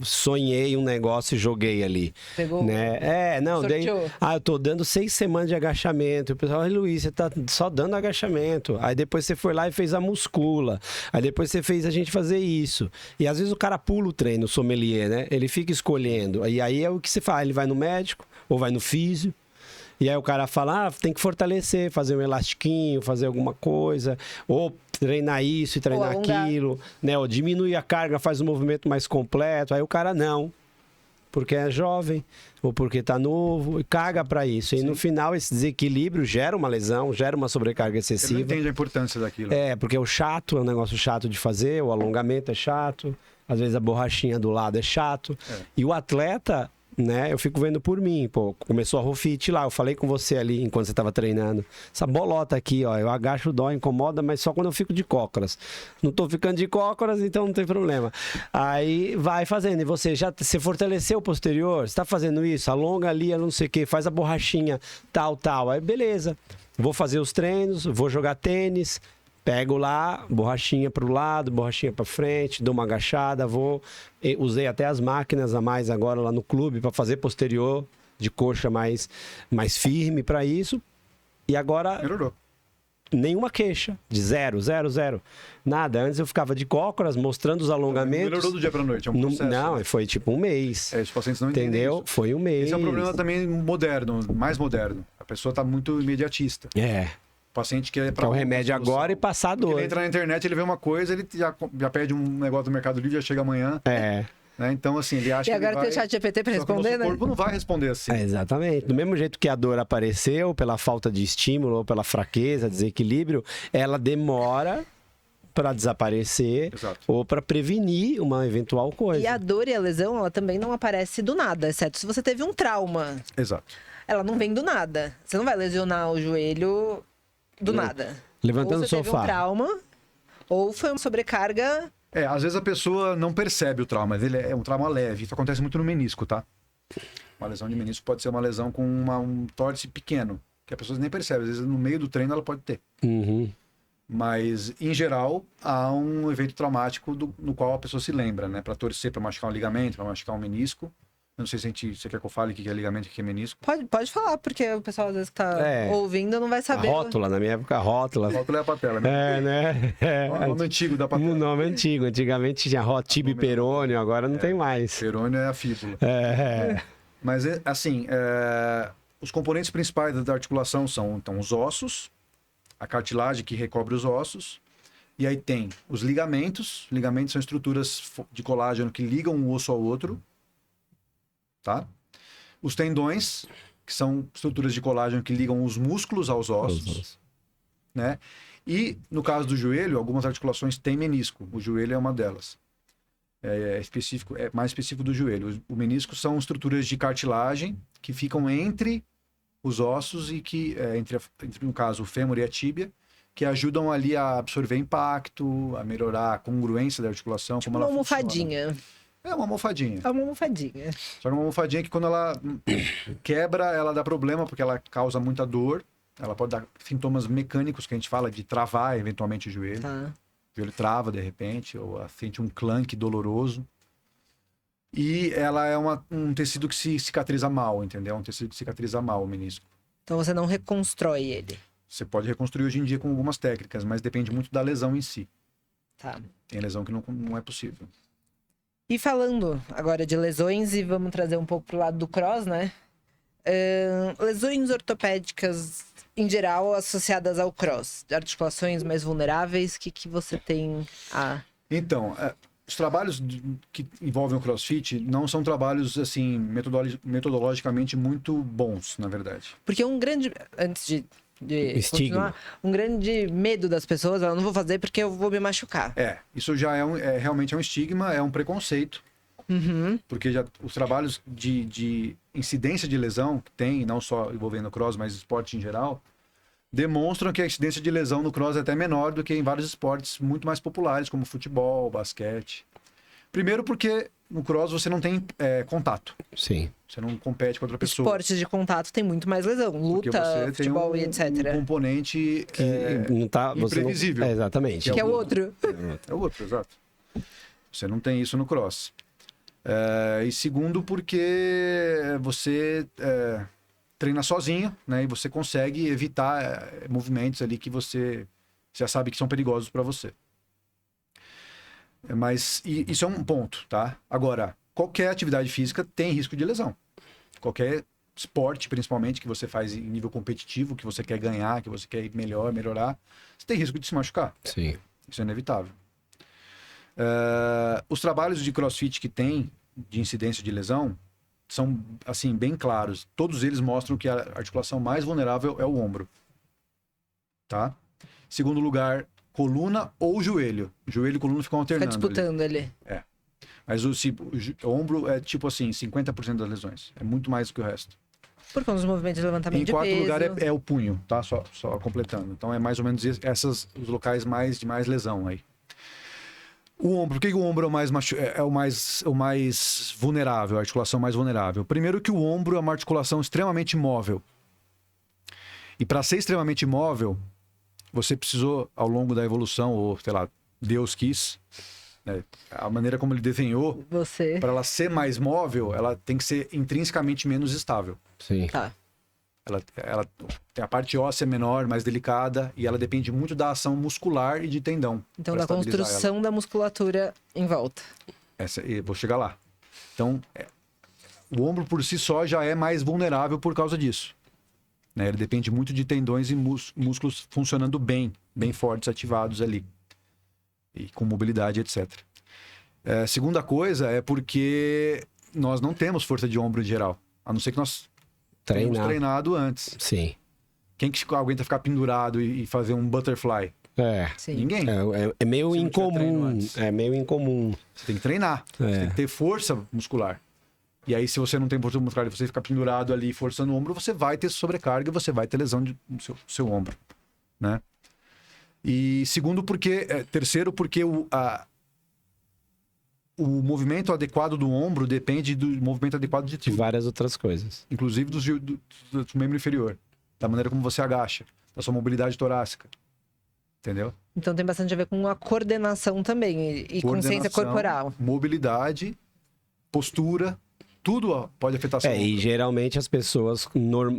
A: Sonhei um negócio e joguei ali.
B: Pegou.
A: Né? Daí,
B: Sorteou.
A: eu tô dando 6 semanas de agachamento. O pessoal, Luiz, você tá só dando agachamento. Aí depois você foi lá e fez a muscula. Aí depois você fez a gente fazer isso. E às vezes o cara pula o treino, o sommelier, né? Ele fica escolhendo. E aí é o que você faz, ele vai no médico ou vai no físio. E aí o cara fala, tem que fortalecer, fazer um elastiquinho, fazer alguma coisa, ou treinar isso e treinar aquilo, né? Ou diminuir a carga, faz um movimento mais completo. Aí o cara não, porque é jovem, ou porque tá novo, e caga para isso. E no final esse desequilíbrio gera uma lesão, gera uma sobrecarga
C: Ele
A: excessiva.
C: não entende a importância daquilo.
A: Porque o chato é um negócio chato de fazer, o alongamento é chato, às vezes a borrachinha do lado é chato. E o atleta... Né? Eu fico vendo por mim, começou a Rufit lá, eu falei com você ali enquanto você estava treinando. Essa bolota aqui, ó, eu agacho, dói, incomoda, mas só quando eu fico de cócoras. Não tô ficando de cócoras, então não tem problema. Aí vai fazendo, e você fortaleceu o posterior, você tá fazendo isso, alonga ali, não sei o que, faz a borrachinha, tal. Aí beleza, vou fazer os treinos, vou jogar tênis. Pego lá, borrachinha para o lado, borrachinha para frente, dou uma agachada, usei até as máquinas a mais agora lá no clube para fazer posterior de coxa mais firme para isso. E agora
C: Melhorou.
A: nenhuma queixa, de 0. Nada, antes eu ficava de cócoras mostrando os alongamentos.
C: Melhorou do dia para noite, é um processo.
A: Não,
C: né?
A: foi tipo um mês.
C: Os pacientes não entendem
A: Entendeu?
C: isso.
A: Foi um mês.
C: Esse é um problema também moderno, mais moderno. A pessoa tá muito imediatista. O paciente quer
A: Que é o remédio agora e passar a dor.
C: Ele entra na internet, ele vê uma coisa, ele já pede um negócio do Mercado Livre, já chega amanhã. Né? Então, assim, ele acha
B: e
C: que
B: agora
C: ele vai...
B: tem o chat GPT para
C: Só que o
B: responder,
C: nosso corpo não vai responder assim.
A: Exatamente. Do mesmo jeito que a dor apareceu pela falta de estímulo ou pela fraqueza, desequilíbrio, ela demora para desaparecer
C: Exato.
A: ou para prevenir uma eventual coisa.
B: E a dor e a lesão, ela também não aparece do nada, exceto se você teve um trauma.
C: Exato.
B: Ela não vem do nada. Você não vai lesionar o joelho do nada.
A: Levantando
B: ou
A: o
B: você teve
A: sofá.
B: um trauma, ou foi uma sobrecarga.
C: Às vezes a pessoa não percebe o trauma, mas ele é um trauma leve. Isso acontece muito no menisco, tá? Uma lesão de menisco pode ser uma lesão com um tórtice pequeno, que a pessoa nem percebe. Às vezes no meio do treino ela pode ter.
A: Uhum.
C: Mas, em geral, há um evento traumático no qual a pessoa se lembra, né? Para torcer, para machucar um ligamento, para machucar um menisco. Eu não sei se você quer que eu fale o que é ligamento e o que é menisco.
B: Pode falar, porque o pessoal às vezes que tá ouvindo não vai
A: A
B: saber.
A: rótula, na minha época, a rótula.
C: A rótula é a patela, né?
A: Né?
C: O nome antigo da patela.
A: Um nome antigo. Antigamente tinha tibia e perônio, agora não tem mais.
C: Perônio é a fíbula.
A: É.
C: Mas, assim, os componentes principais da articulação são, então, os ossos, a cartilagem que recobre os ossos, e aí tem os ligamentos. Ligamentos são estruturas de colágeno que ligam um osso ao outro, tá? Os tendões, que são estruturas de colágeno que ligam os músculos aos ossos, né? E, no caso do joelho, algumas articulações têm menisco. O joelho é uma delas. É mais específico do joelho. O menisco são estruturas de cartilagem que ficam entre os ossos e que, entre, no caso, o fêmur e a tíbia, que ajudam ali a absorver impacto, a melhorar a congruência da articulação.
B: Tipo
C: como
B: uma
C: ela
B: almofadinha.
C: funciona. É uma almofadinha.
B: É uma almofadinha.
C: Só que uma almofadinha que quando ela quebra, ela dá problema, porque ela causa muita dor. Ela pode dar sintomas mecânicos, que a gente fala de travar eventualmente o joelho.
B: Tá.
C: O joelho trava de repente, ou ela sente um clank doloroso. E ela é um tecido que se cicatriza mal, entendeu? Um tecido que cicatriza mal o menisco.
B: Então você não reconstrói ele.
C: Você pode reconstruir hoje em dia com algumas técnicas, mas depende muito da lesão em si.
B: Tá.
C: Tem lesão que não é possível.
B: E falando agora de lesões, e vamos trazer um pouco pro lado do cross, né? Lesões ortopédicas, em geral, associadas ao cross. De articulações mais vulneráveis, o que você tem a...
C: Então, os trabalhos que envolvem o CrossFit não são trabalhos, assim, metodologicamente muito bons, na verdade.
B: Porque um grande... Antes de
A: estigma.
B: Um grande medo das pessoas, eu não vou fazer porque eu vou me machucar.
C: Isso já realmente é um estigma, é um preconceito.
B: Uhum.
C: Porque os trabalhos de incidência de lesão que tem, não só envolvendo o cross, mas esporte em geral, demonstram que a incidência de lesão no cross é até menor do que em vários esportes muito mais populares, como futebol, basquete. Primeiro porque no cross você não tem contato.
A: Sim.
C: Você não compete com outra pessoa.
B: Esportes de contato tem muito mais lesão.
C: Porque
B: Luta,
C: você
B: futebol
C: tem
B: e etc.
C: um componente
A: Não tá, você
C: imprevisível.
A: Não, exatamente.
B: Que é o outro.
C: É o outro, exato. Você não tem isso no cross. E segundo, porque você treina sozinho, né? E você consegue evitar movimentos ali que você já sabe que são perigosos para você. Mas isso é um ponto, tá? Agora, qualquer atividade física tem risco de lesão. Qualquer esporte, principalmente, que você faz em nível competitivo, que você quer ganhar, que você quer ir melhorar, você tem risco de se machucar.
A: Sim.
C: Isso é inevitável. Os trabalhos de CrossFit que tem de incidência de lesão são, assim, bem claros. Todos eles mostram que a articulação mais vulnerável é o ombro. Tá? Segundo lugar, coluna ou joelho. Joelho e coluna ficam
B: Fica
C: alternando.
B: disputando ali.
C: Mas o ombro é tipo assim, 50% das lesões. É muito mais do que o resto.
B: Por conta dos movimentos de levantamento de peso.
C: Em quarto lugar é o punho, tá? Só completando. Então é mais ou menos os locais de mais lesão aí. O ombro, por que o ombro é o mais vulnerável, a articulação mais vulnerável? Primeiro que o ombro é uma articulação extremamente móvel. E para ser extremamente móvel, você precisou, ao longo da evolução, ou sei lá, Deus quis, né? A maneira como ele desenhou, para ela ser mais móvel, ela tem que ser intrinsecamente menos estável.
A: Sim.
B: Tá.
C: Ela tem a parte óssea menor, mais delicada, e ela depende muito da ação muscular e de tendão.
B: Então, da construção da musculatura em volta.
C: Vou chegar lá. Então, o ombro por si só já é mais vulnerável por causa disso. Né? Ele depende muito de tendões e músculos funcionando bem fortes, ativados ali. E com mobilidade, etc. Segunda coisa é porque nós não temos força de ombro em geral. A não ser que nós tenhamos treinado antes.
A: Sim.
C: Quem que aguenta ficar pendurado e fazer um butterfly?
B: Sim.
C: Ninguém.
A: É meio
C: Se não tiver treino
A: incomum.
C: antes.
A: É meio incomum.
C: Você tem que treinar. Você tem que ter força muscular. E aí, se você não tem força muscular e você ficar pendurado ali, forçando o ombro, você vai ter sobrecarga e você vai ter lesão no seu ombro, né? E terceiro, porque o movimento adequado do ombro depende do movimento adequado de
A: De
C: tudo,
A: várias outras coisas.
C: inclusive do membro inferior, da maneira como você agacha, da sua mobilidade torácica, entendeu?
B: Então tem bastante a ver com a coordenação também e consciência
C: Coordenação,
B: corporal.
C: mobilidade, postura, tudo pode afetar seu ombro.
A: E geralmente as pessoas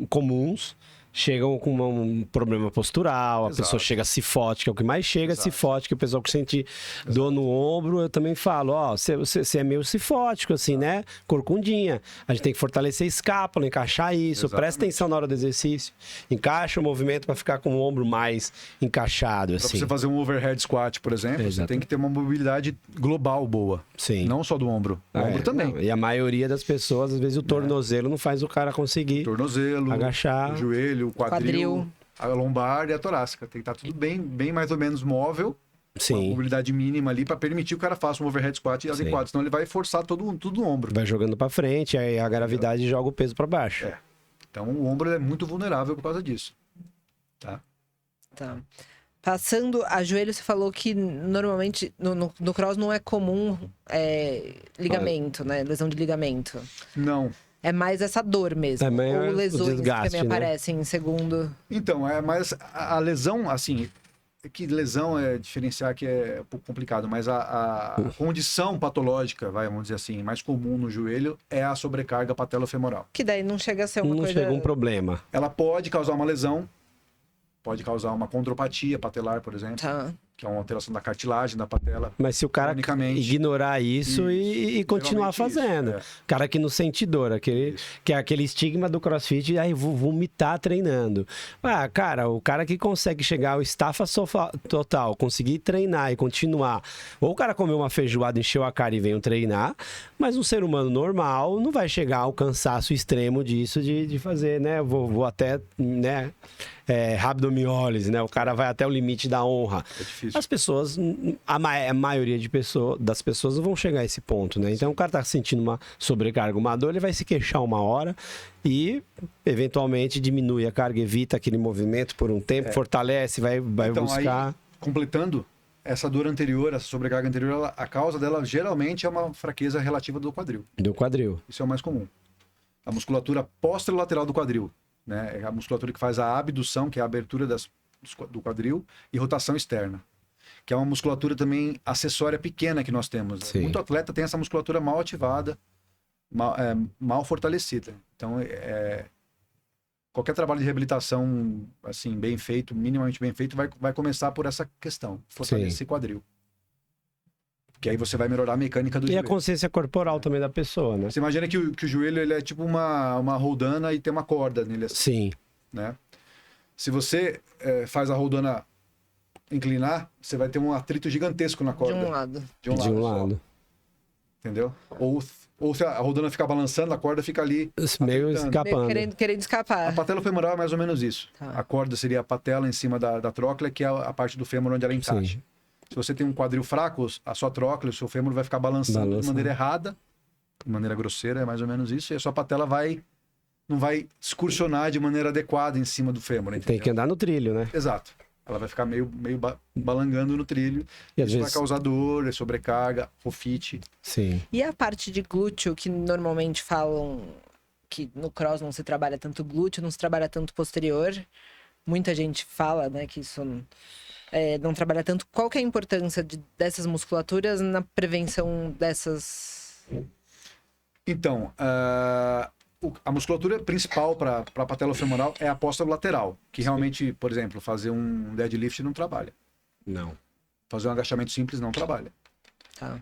A: comuns chegam com um problema postural, a
C: Exato.
A: pessoa chega cifótica, é o que mais chega,
C: Exato.
A: cifótica, o pessoal que sente dor no ombro, eu também falo, você é meio cifótico, assim, né? Corcundinha. A gente tem que fortalecer a escápula, encaixar isso,
C: Exatamente.
A: presta atenção na hora do exercício, encaixa o movimento para ficar com o ombro mais encaixado,
C: Para
A: assim.
C: você fazer um overhead squat, por exemplo, você
A: Exato.
C: tem que ter uma mobilidade global boa.
A: Sim.
C: Não só do ombro. O ombro também.
A: Não, e a maioria das pessoas, às vezes, o tornozelo não faz o cara conseguir
C: Tornozelo,
A: agachar.
C: o joelho, o quadril,
B: Quadril.
C: a lombar e a torácica. Tem que estar tudo bem mais ou menos móvel, uma
A: Sim.
C: mobilidade mínima ali para permitir que o cara faça um overhead squat adequado. Senão ele vai forçar tudo no ombro.
A: Vai jogando para frente, aí a gravidade joga o peso para baixo.
C: É. Então o ombro é muito vulnerável por causa disso. Tá?
B: Tá. Passando a joelho, você falou que normalmente no cross não é comum ligamento, né? Lesão de ligamento.
C: Não.
B: É mais essa dor mesmo.
A: Também é
B: Ou
A: o
B: lesões que
A: desgaste,
B: também
A: né?
B: aparecem em segundo.
C: Então, mas a lesão, assim, que lesão é diferenciar que é um pouco complicado, mas a condição patológica, vamos dizer assim, mais comum no joelho é a sobrecarga patelofemoral.
B: Que daí não chega a ser uma
A: Não
B: coisa...
A: chega um problema.
C: Ela pode causar uma lesão, pode causar uma condropatia patelar, por exemplo,
B: Tá.
C: que é uma alteração da cartilagem da patela.
A: Mas se o cara
C: Cronicamente.
A: ignorar isso e continuar
C: Geralmente
A: fazendo.
C: isso, é.
A: Cara que não sente dor, que é aquele estigma do crossfit, aí vou vomitar treinando. Cara, o cara que consegue chegar ao estafa total, conseguir treinar e continuar. Ou o cara comeu uma feijoada, encheu a cara e veio treinar, mas um ser humano normal não vai chegar ao cansaço extremo disso de fazer, né? Vou até, né? Rabdomiólise, né? O cara vai até o limite da honra.
C: É difícil.
A: As pessoas, a maioria das pessoas não vão chegar a esse ponto, né? Então o cara tá sentindo uma sobrecarga, uma dor, ele vai se queixar uma hora e eventualmente diminui a carga, evita aquele movimento por um tempo, fortalece, vai
C: Então,
A: buscar.
C: aí, completando, essa dor anterior, essa sobrecarga anterior, a causa dela geralmente é uma fraqueza relativa do quadril.
A: Do quadril.
C: Isso é o mais comum. A musculatura posterolateral do quadril, né? É a musculatura que faz a abdução, que é a abertura do quadril, e rotação externa, que é uma musculatura também acessória pequena que nós temos.
A: Sim.
C: Muito atleta tem essa musculatura mal ativada, mal fortalecida. Então, qualquer trabalho de reabilitação assim bem feito, minimamente bem feito, vai começar por essa questão, fortalecer quadril. Que aí você vai melhorar a mecânica do
A: E a
C: joelho.
A: consciência corporal também da pessoa, né?
C: Você imagina que o joelho ele é tipo uma roldana e tem uma corda nele, assim,
A: Sim.
C: né? Se você faz a roldana inclinar, você vai ter um atrito gigantesco na
B: De
C: corda.
B: um lado.
A: De um
C: só,
A: lado.
C: entendeu? Ou se a roldana ficar balançando, a corda fica ali.
A: Meio
C: Apertando.
A: escapando.
B: Querendo
C: A
B: escapar.
C: patelofemoral é mais ou menos isso.
B: Tá.
C: A corda seria a patela em cima da tróclea, que é a parte do fêmur onde ela encaixa.
A: Sim.
C: Se você tem um quadril fraco, a sua tróclea, o seu fêmur vai ficar balançando de maneira errada, de maneira grosseira, é mais ou menos isso, e a sua patela não vai excursionar de maneira adequada em cima do fêmur, entendeu?
A: Tem que andar no trilho, né?
C: Exato. Ela vai ficar meio balangando no trilho.
A: E às
C: Isso vai
A: vezes.
C: causar dor, sobrecarga, rofite.
A: Sim.
B: E a parte de glúteo, que normalmente falam que no cross não se trabalha tanto glúteo, não se trabalha tanto posterior. Muita gente fala, né, que isso não trabalha tanto. Qual que é a importância dessas musculaturas na prevenção dessas...
C: Então, a musculatura principal para a patelofemoral é a posterolateral, que realmente, por exemplo, fazer um deadlift não trabalha.
A: Não.
C: Fazer um agachamento simples não trabalha.
B: Tá.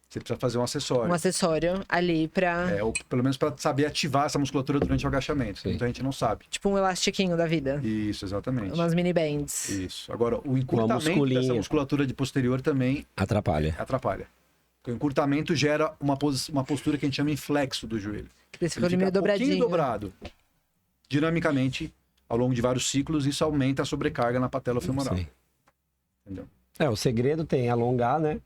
C: Você precisa fazer um acessório.
B: Um acessório ali pra...
C: Ou pelo menos para saber ativar essa musculatura durante o agachamento.
A: Sim.
C: Muita gente não sabe.
B: Tipo um elastiquinho da vida.
C: Isso, exatamente.
B: Umas mini bands.
C: Isso. Agora, o encurtamento
A: musculinha.
C: dessa musculatura de posterior também
A: Atrapalha.
C: atrapalha. Porque o encurtamento gera uma postura que a gente chama inflexo do joelho.
B: Ele fica ali
C: Ele
B: meio
C: fica um pouquinho
B: dobradinho.
C: dobrado. Dinamicamente, ao longo de vários ciclos, isso aumenta a sobrecarga na patelofemoral.
A: Sim.
C: Entendeu?
A: O segredo tem alongar, né?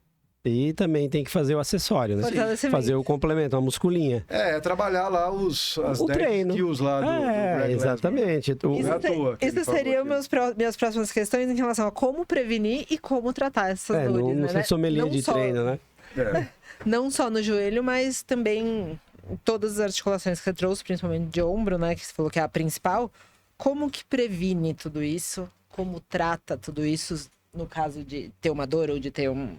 A: E também tem que fazer o acessório, né? Fazer o complemento, uma musculinha.
C: Trabalhar lá as
A: o
C: 10
A: treino.
C: skills lá do Greg
A: exatamente.
B: Isso seriam minhas próximas questões em relação a como prevenir e como tratar essas dores,
A: não ser sommelier de treino, né?
B: Não só no joelho, mas também em todas as articulações que você trouxe, principalmente de ombro, né? Que você falou que é a principal. Como que previne tudo isso? Como trata tudo isso no caso de ter uma dor ou de ter um...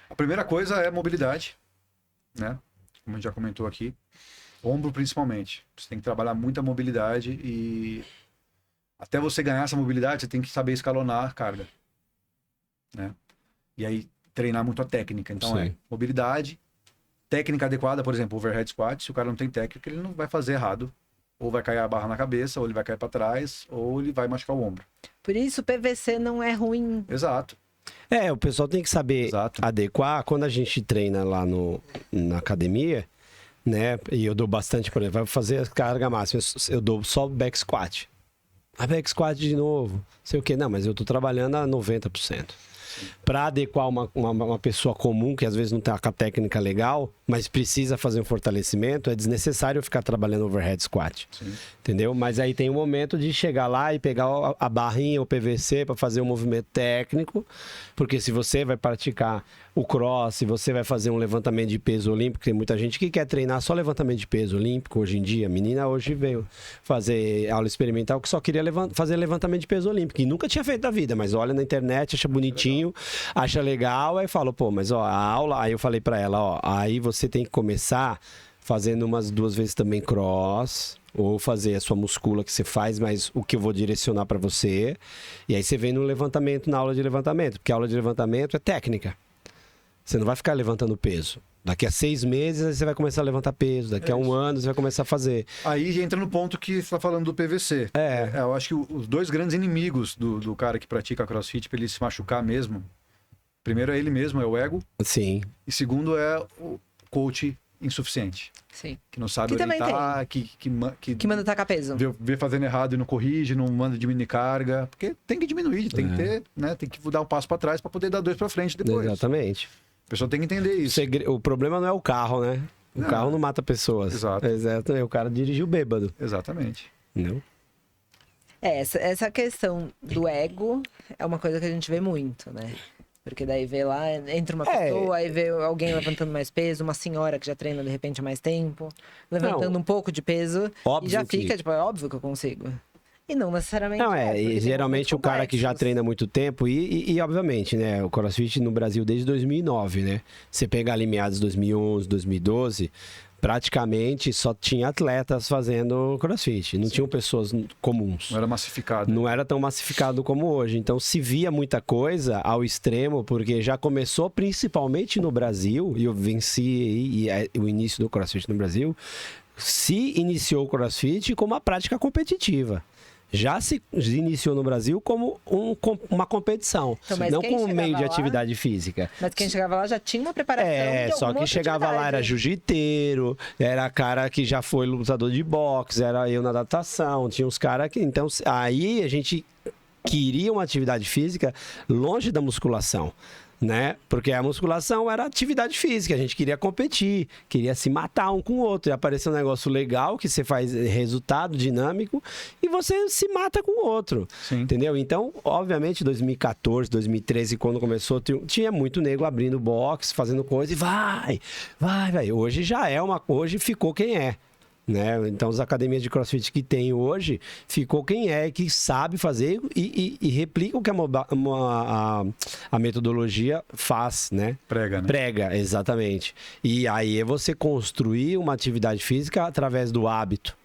C: A primeira coisa é mobilidade, né? Como a gente já comentou aqui. Ombro, principalmente. Você tem que trabalhar muita mobilidade e até você ganhar essa mobilidade, você tem que saber escalonar a carga, né? E aí, treinar muito a técnica. Então, mobilidade, técnica adequada, por exemplo, overhead squat. Se o cara não tem técnica, ele não vai fazer errado. Ou vai cair a barra na cabeça, ou ele vai cair para trás, ou ele vai machucar o ombro.
B: Por isso, o PVC não é ruim.
C: Exato.
A: O pessoal tem que saber adequar. Quando a gente treina lá na academia, né? E eu dou bastante, por exemplo, vai fazer a carga máxima, eu dou só back squat. A back squat de novo, sei o que. Não, mas eu tô trabalhando a 90%. Para adequar uma pessoa comum, que às vezes não tem a técnica legal, mas precisa fazer um fortalecimento, é desnecessário ficar trabalhando overhead squat.
C: Sim.
A: Entendeu? Mas aí tem um momento de chegar lá e pegar a barrinha, o PVC, para fazer um movimento técnico, porque se você vai praticar o cross, se você vai fazer um levantamento de peso olímpico, tem muita gente que quer treinar só levantamento de peso olímpico hoje em dia. A menina hoje veio fazer aula experimental que só queria fazer levantamento de peso olímpico e nunca tinha feito na vida, mas olha na internet, acha bonitinho, acha legal, aí fala, pô, mas ó, a aula, aí eu falei pra ela, ó, aí você tem que começar fazendo umas 2 vezes também cross, ou fazer a sua muscula que você faz, mas o que eu vou direcionar pra você, e aí você vem no levantamento, na aula de levantamento, porque a aula de levantamento é técnica. Você não vai ficar levantando peso. Daqui a 6 meses você vai começar a levantar peso. Daqui a 1 ano você vai começar a fazer.
C: Aí entra no ponto que você está falando do PVC. Eu acho que os 2 grandes inimigos do cara que pratica CrossFit para ele se machucar mesmo. Primeiro é ele mesmo, é o ego.
A: Sim.
C: E segundo é o coach insuficiente.
B: Sim.
C: Que não sabe orientar, que
B: manda tacar peso.
C: Vê fazendo errado e não corrige, não manda diminuir carga. Porque tem que diminuir, tem que ter, né? Tem que dar um passo para trás para poder dar 2 para frente depois.
A: Exatamente.
C: A pessoa tem que entender isso.
A: O problema não é o carro, né? O carro não mata pessoas.
C: Exato.
A: O cara dirigiu bêbado.
C: Exatamente.
A: Não?
B: Essa questão do ego é uma coisa que a gente vê muito, né? Porque daí vê lá, entra uma pessoa, aí vê alguém levantando mais peso, uma senhora que já treina de repente há mais tempo, levantando um pouco de peso, e já fica, tipo, é óbvio que eu consigo. E não necessariamente.
A: Não, e geralmente o cara que já treina há muito tempo, e obviamente, né, o CrossFit no Brasil desde 2009, né? Você pegar ali meados de 2011, 2012, praticamente só tinha atletas fazendo CrossFit, não tinham pessoas comuns.
C: Não era massificado.
A: Não era tão massificado como hoje. Então se via muita coisa ao extremo, porque já começou principalmente no Brasil, e eu venci o início do CrossFit no Brasil, se iniciou o CrossFit como uma prática competitiva. Já se iniciou no Brasil como uma competição,
B: então,
A: não como um meio de atividade física.
B: Mas quem chegava lá já tinha uma preparação.
A: Só que chegava lá era jiu-jiteiro, era cara que já foi lutador de boxe, era eu na natação, tinha uns caras que... Então, aí a gente queria uma atividade física longe da musculação. Né? Porque a musculação era atividade física, a gente queria competir, queria se matar um com o outro, e apareceu um negócio legal que você faz resultado dinâmico e você se mata com o outro.
C: Sim.
A: Entendeu? Então, obviamente, 2014, 2013, quando começou, tinha muito nego abrindo box, fazendo coisa e vai. Hoje já é hoje ficou quem é. Né? Então, as academias de CrossFit que tem hoje, ficou quem é, que sabe fazer e replica o que a metodologia faz, né?
C: Prega, né?
A: Prega, exatamente. E aí é você construir uma atividade física através do hábito,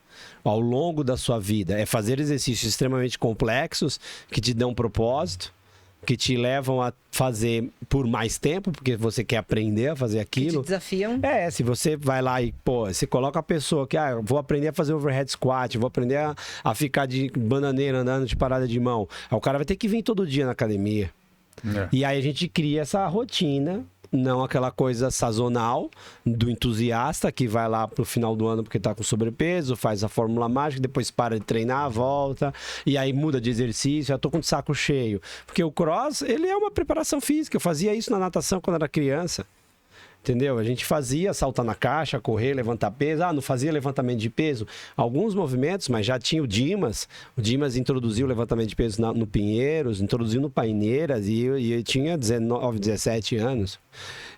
A: ao longo da sua vida. É fazer exercícios extremamente complexos que te dão propósito, que te levam a fazer por mais tempo, porque você quer aprender a fazer aquilo.
B: Que te desafiam.
A: Se você vai lá e, você coloca a pessoa que, eu vou aprender a fazer overhead squat, vou aprender a ficar de bananeira andando de parada de mão. Aí o cara vai ter que vir todo dia na academia. E aí a gente cria essa rotina não aquela coisa sazonal do entusiasta que vai lá pro final do ano porque tá com sobrepeso, faz a fórmula mágica, depois para de treinar, volta, e aí muda de exercício, já tô com o saco cheio. Porque o cross, ele é uma preparação física, eu fazia isso na natação quando era criança. Entendeu? A gente fazia saltar na caixa, correr, levantar peso. Não fazia levantamento de peso. Alguns movimentos, mas já tinha o Dimas. O Dimas introduziu o levantamento de peso no Pinheiros, introduziu no Paineiras e eu tinha 19, 17 anos.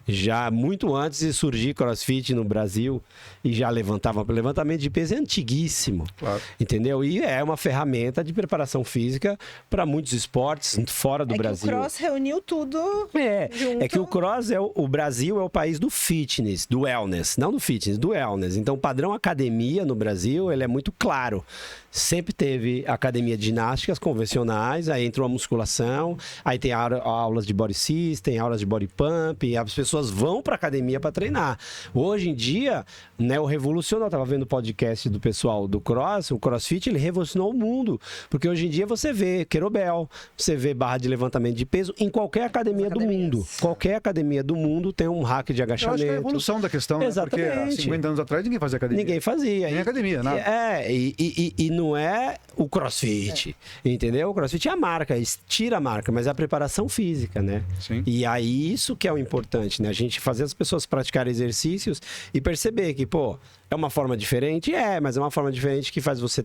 A: Já muito antes de surgir CrossFit no Brasil e já levantava. Levantamento de peso é antiguíssimo.
C: Claro.
A: Entendeu? E é uma ferramenta de preparação física para muitos esportes fora do Brasil.
B: Que o Cross reuniu tudo junto.
A: É que o Cross o Brasil é o país do fitness, do wellness, não do fitness, do wellness. Então o padrão academia no Brasil, ele é muito claro. Sempre teve academia de ginásticas convencionais, aí entrou a musculação, aí tem aulas de body system, aulas de body pump, e as pessoas vão para academia para treinar. Hoje em dia, né, o revolucionou, eu estava vendo o podcast do pessoal do o CrossFit, ele revolucionou o mundo, porque hoje em dia você vê kettlebell, você vê barra de levantamento de peso em qualquer academia do mundo. Qualquer academia do mundo tem um rack de agachamento.
C: Eu acho que é a evolução da questão, né? Porque há 50 anos atrás ninguém fazia academia.
A: Ninguém fazia.
C: Nem academia, nada.
A: E não é o CrossFit, entendeu? O CrossFit é a marca, tira a marca, mas é a preparação física, né?
C: Sim.
A: E aí isso que é o importante, né? A gente fazer as pessoas praticarem exercícios e perceber que, pô, é uma forma diferente? Mas é uma forma diferente que faz você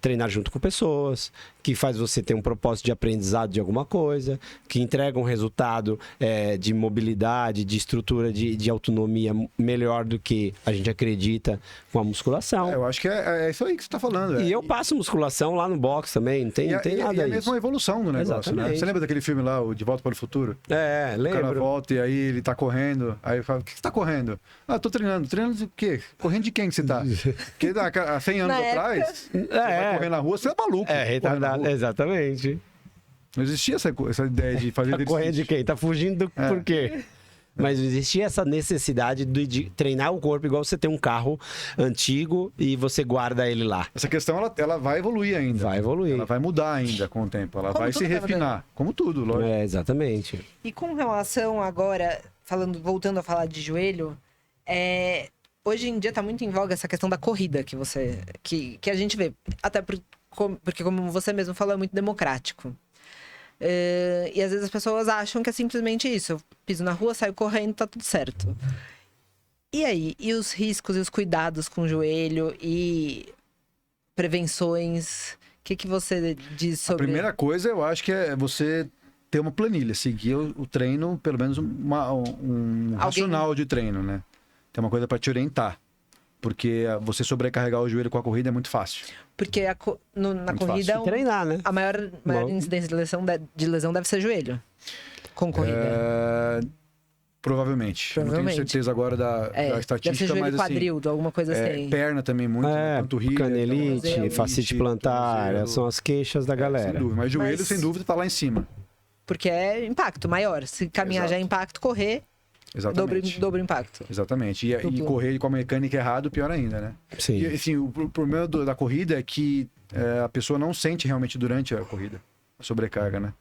A: treinar junto com pessoas, que faz você ter um propósito de aprendizado de alguma coisa, que entrega um resultado de mobilidade, de estrutura, de autonomia melhor do que a gente acredita com a musculação.
C: Eu acho que é isso aí que você está falando.
A: E eu passo musculação lá no box também, não tem nada
C: disso. É a mesma evolução do negócio, né? Você lembra daquele filme lá, o De Volta para o Futuro?
A: Lembro.
C: O cara volta e aí ele tá correndo, aí eu falo, o que você tá correndo? Tô treinando. Treinando o quê? Correndo de quem que você tá? Porque há 100 anos atrás, você vai correr na rua, você é maluco.
A: Retardado, exatamente.
C: Não existia essa ideia de fazer
A: exercício. Tá correndo de quem? Tá fugindo por quê? Mas não existia essa necessidade de treinar o corpo igual você tem um carro antigo e você guarda ele lá.
C: Essa questão, ela vai evoluir ainda.
A: Vai evoluir.
C: Ela vai mudar ainda com o tempo. Ela vai se refinar. Como tudo, lógico.
A: Exatamente.
B: E com relação agora, voltando a falar de joelho, hoje em dia tá muito em voga essa questão da corrida que a gente vê. Até porque, como você mesmo falou, é muito democrático. E às vezes as pessoas acham que é simplesmente isso. Eu piso na rua, saio correndo, tá tudo certo. E aí? E os riscos e os cuidados com o joelho e prevenções? O que você diz sobre...
C: A primeira coisa, eu acho que é você ter uma planilha. Seguir o treino, pelo menos um racional de treino, né? Tem uma coisa para te orientar. Porque você sobrecarregar o joelho com a corrida é muito fácil.
B: Porque na corrida...
A: treinar, né?
B: A maior incidência de lesão deve ser joelho. Com corrida.
C: Provavelmente. Não tenho certeza agora da estatística,
B: deve ser joelho,
C: mas
B: quadril, alguma coisa assim.
C: Perna também muito, panturrilha.
A: Canelite, fascite plantar, são as queixas da galera.
C: Sem dúvida. Mas joelho, sem dúvida, tá lá em cima.
B: Porque é impacto maior. Se caminhar já é impacto, correr...
C: Exatamente.
B: Dobro impacto.
C: Exatamente. E correr com a mecânica errada, pior ainda, né?
A: Sim.
C: E assim, o problema da corrida é que a pessoa não sente realmente durante a corrida a sobrecarga, né?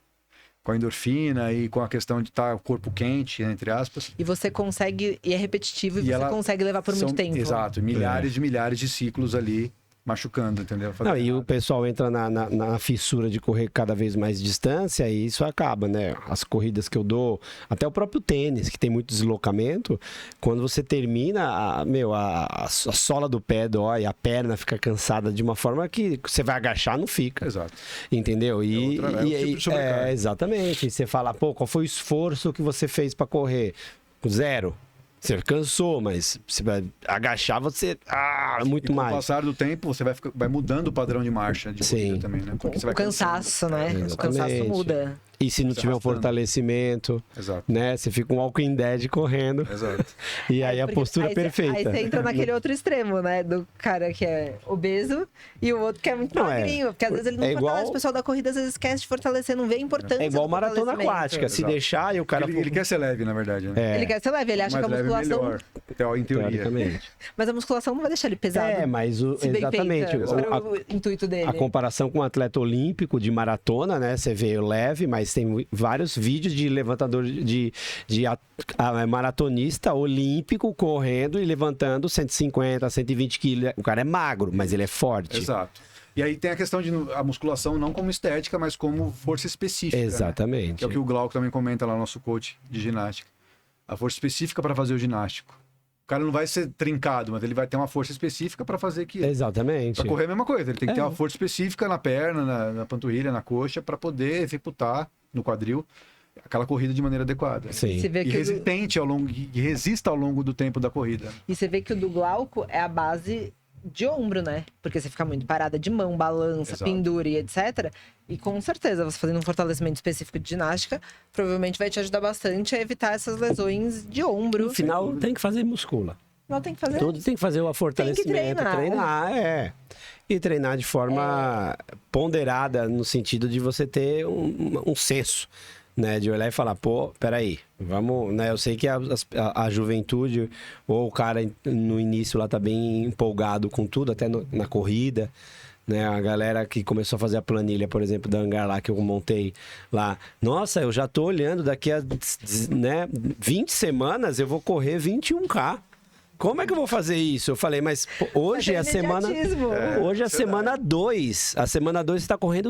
C: Com a endorfina e com a questão de estar o corpo quente, entre aspas.
B: E você consegue, e é repetitivo, e você consegue levar por muito tempo.
C: Exato, milhares de ciclos ali machucando, entendeu?
A: E o pessoal entra na fissura de correr cada vez mais distância e isso acaba, né? As corridas que eu dou, até o próprio tênis, que tem muito deslocamento, quando você termina, a sola do pé dói, a perna fica cansada de uma forma que você vai agachar, não fica.
C: Exato.
A: Entendeu?
C: Exatamente.
A: E você fala, qual foi o esforço que você fez para correr? 0. Você cansou, mas você vai agachar, você... muito mais.
C: Com o passar do tempo, você vai mudando o padrão de marcha de corrida também, né? Porque você vai
B: cansaço, né?
A: Exatamente.
B: O cansaço muda.
A: E se não tiver um fortalecimento, né? Você fica um Walking Dead correndo.
C: Exato.
A: E aí a postura é perfeita.
B: Aí você entra naquele outro extremo, né? Do cara que é obeso e o outro que é muito magrinho. Porque às vezes ele não fortalece. O pessoal da corrida às vezes esquece de fortalecer, não vê a importância.
A: É igual maratona aquática. Se deixar e o cara...
C: Ele quer ser leve, na verdade, né?
B: Ele quer ser leve, ele acha que a musculação...
C: Melhor, em teoria.
B: Mas a musculação não vai deixar ele pesado.
A: Mas exatamente.
B: O intuito dele.
A: A comparação com um atleta olímpico de maratona, né? Você vê leve, mas mas tem vários vídeos de levantador maratonista olímpico correndo e levantando 150, 120 quilos. O cara é magro, mas ele é forte.
C: Exato. E aí tem a questão de a musculação não como estética, mas como força específica.
A: Exatamente.
C: Né? Que é o que o Glauco também comenta lá, nosso coach de ginástica. A força específica para fazer o ginástico. O cara não vai ser trincado, mas ele vai ter uma força específica para fazer aquilo.
A: Exatamente.
C: Para correr é a mesma coisa. Ele tem que ter uma força específica na perna, na panturrilha, na coxa, para poder executar no quadril aquela corrida de maneira adequada.
A: Sim.
B: Você vê
C: E
B: que
C: resistente ao longo, e resista ao longo do tempo da corrida.
B: E você vê que o do Glauco é a base de ombro, né? Porque você fica muito parada de mão, balança,
C: Exato.
B: pendura e etc. E com certeza, você fazendo um fortalecimento específico de ginástica, provavelmente vai te ajudar bastante a evitar essas lesões de ombro.
A: No final, tem que fazer muscula.
B: Não tem que fazer.
A: Tudo tem que fazer o fortalecimento, treinar. E treinar de forma ponderada, no sentido de você ter um senso, né? De olhar e falar, pô, peraí, vamos, né? Eu sei que a juventude, ou o cara no início lá tá bem empolgado com tudo, até na corrida, né? A galera que começou a fazer a planilha, por exemplo, da Hangar lá, que eu montei lá. Nossa, eu já tô olhando, daqui a 20 semanas eu vou correr 21K. Como é que eu vou fazer isso? Eu falei, mas pô, hoje é a semana... hoje é a semana 2. A semana 2 você tá correndo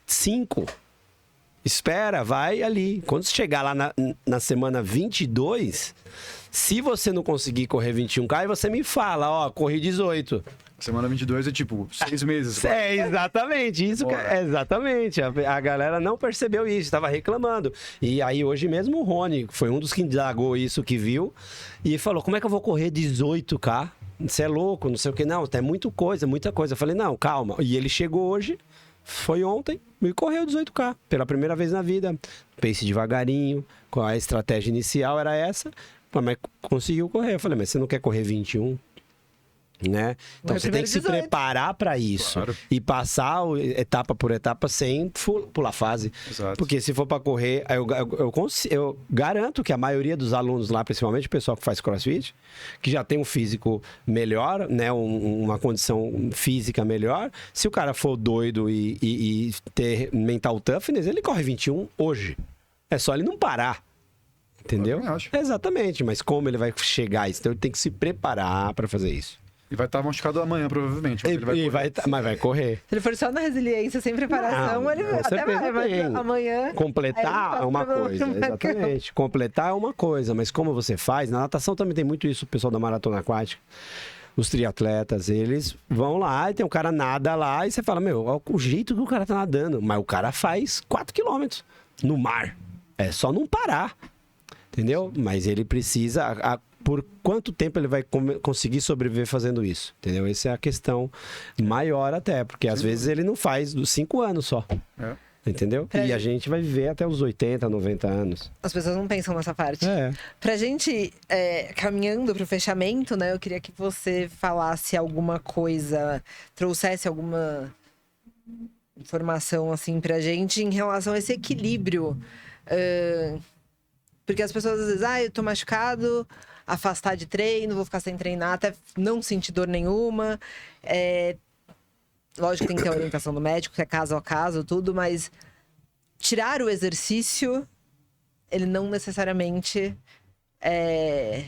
A: 5. Espera, vai ali. Quando você chegar lá na semana 22, se você não conseguir correr 21K, aí você me fala, ó, corri 18.
C: Semana 22 é tipo 6 meses.
A: É, exatamente. Isso exatamente. A galera não percebeu isso, estava reclamando. E aí hoje mesmo o Rony foi um dos que indagou isso, que viu, e falou, como é que eu vou correr 18K? Você é louco, não sei o que. Não, é muita coisa. Eu falei, não, calma. E ele chegou hoje, foi ontem, e correu 18K. Pela primeira vez na vida. Pace devagarinho, com a estratégia inicial era essa, mas conseguiu correr. Eu falei, mas você não quer correr 21? Né? Então você tem que se preparar para isso, claro. E passar etapa por etapa sem pular fase.
C: Exato.
A: Porque se for para correr, eu garanto que a maioria dos alunos lá, principalmente o pessoal que faz CrossFit, que já tem um físico melhor, né? Uma condição física melhor, se o cara for doido e ter mental toughness, ele corre 21 hoje. É só ele não parar. Entendeu? Exatamente, mas como ele vai chegar a isso? Então ele tem que se preparar para fazer isso.
C: E vai estar machucado amanhã, provavelmente.
A: Mas vai correr.
B: Se ele for só na resiliência, sem preparação, ele até vai, mas amanhã...
A: Completar é uma coisa, exatamente. Completar é uma coisa, mas como você faz... Na natação também tem muito isso, o pessoal da maratona aquática. Os triatletas, eles vão lá e tem um cara nada lá e você fala, meu, o jeito que o cara tá nadando. Mas o cara faz 4 quilômetros no mar. É só não parar. Entendeu? Mas ele precisa... Por quanto tempo ele vai conseguir sobreviver fazendo isso? Entendeu? Essa é a questão maior até, porque às vezes ele não faz dos 5 anos só. É. Entendeu? E a gente vai viver até os 80, 90 anos.
B: As pessoas não pensam nessa parte. Pra gente, caminhando pro fechamento, né? Eu queria que você falasse alguma coisa, trouxesse alguma informação, assim, pra gente em relação a esse equilíbrio. Porque as pessoas às vezes, eu tô machucado... afastar de treino, vou ficar sem treinar, até não sentir dor nenhuma. Lógico que tem que ter a orientação do médico, que é caso a caso, tudo, mas tirar o exercício, ele não necessariamente é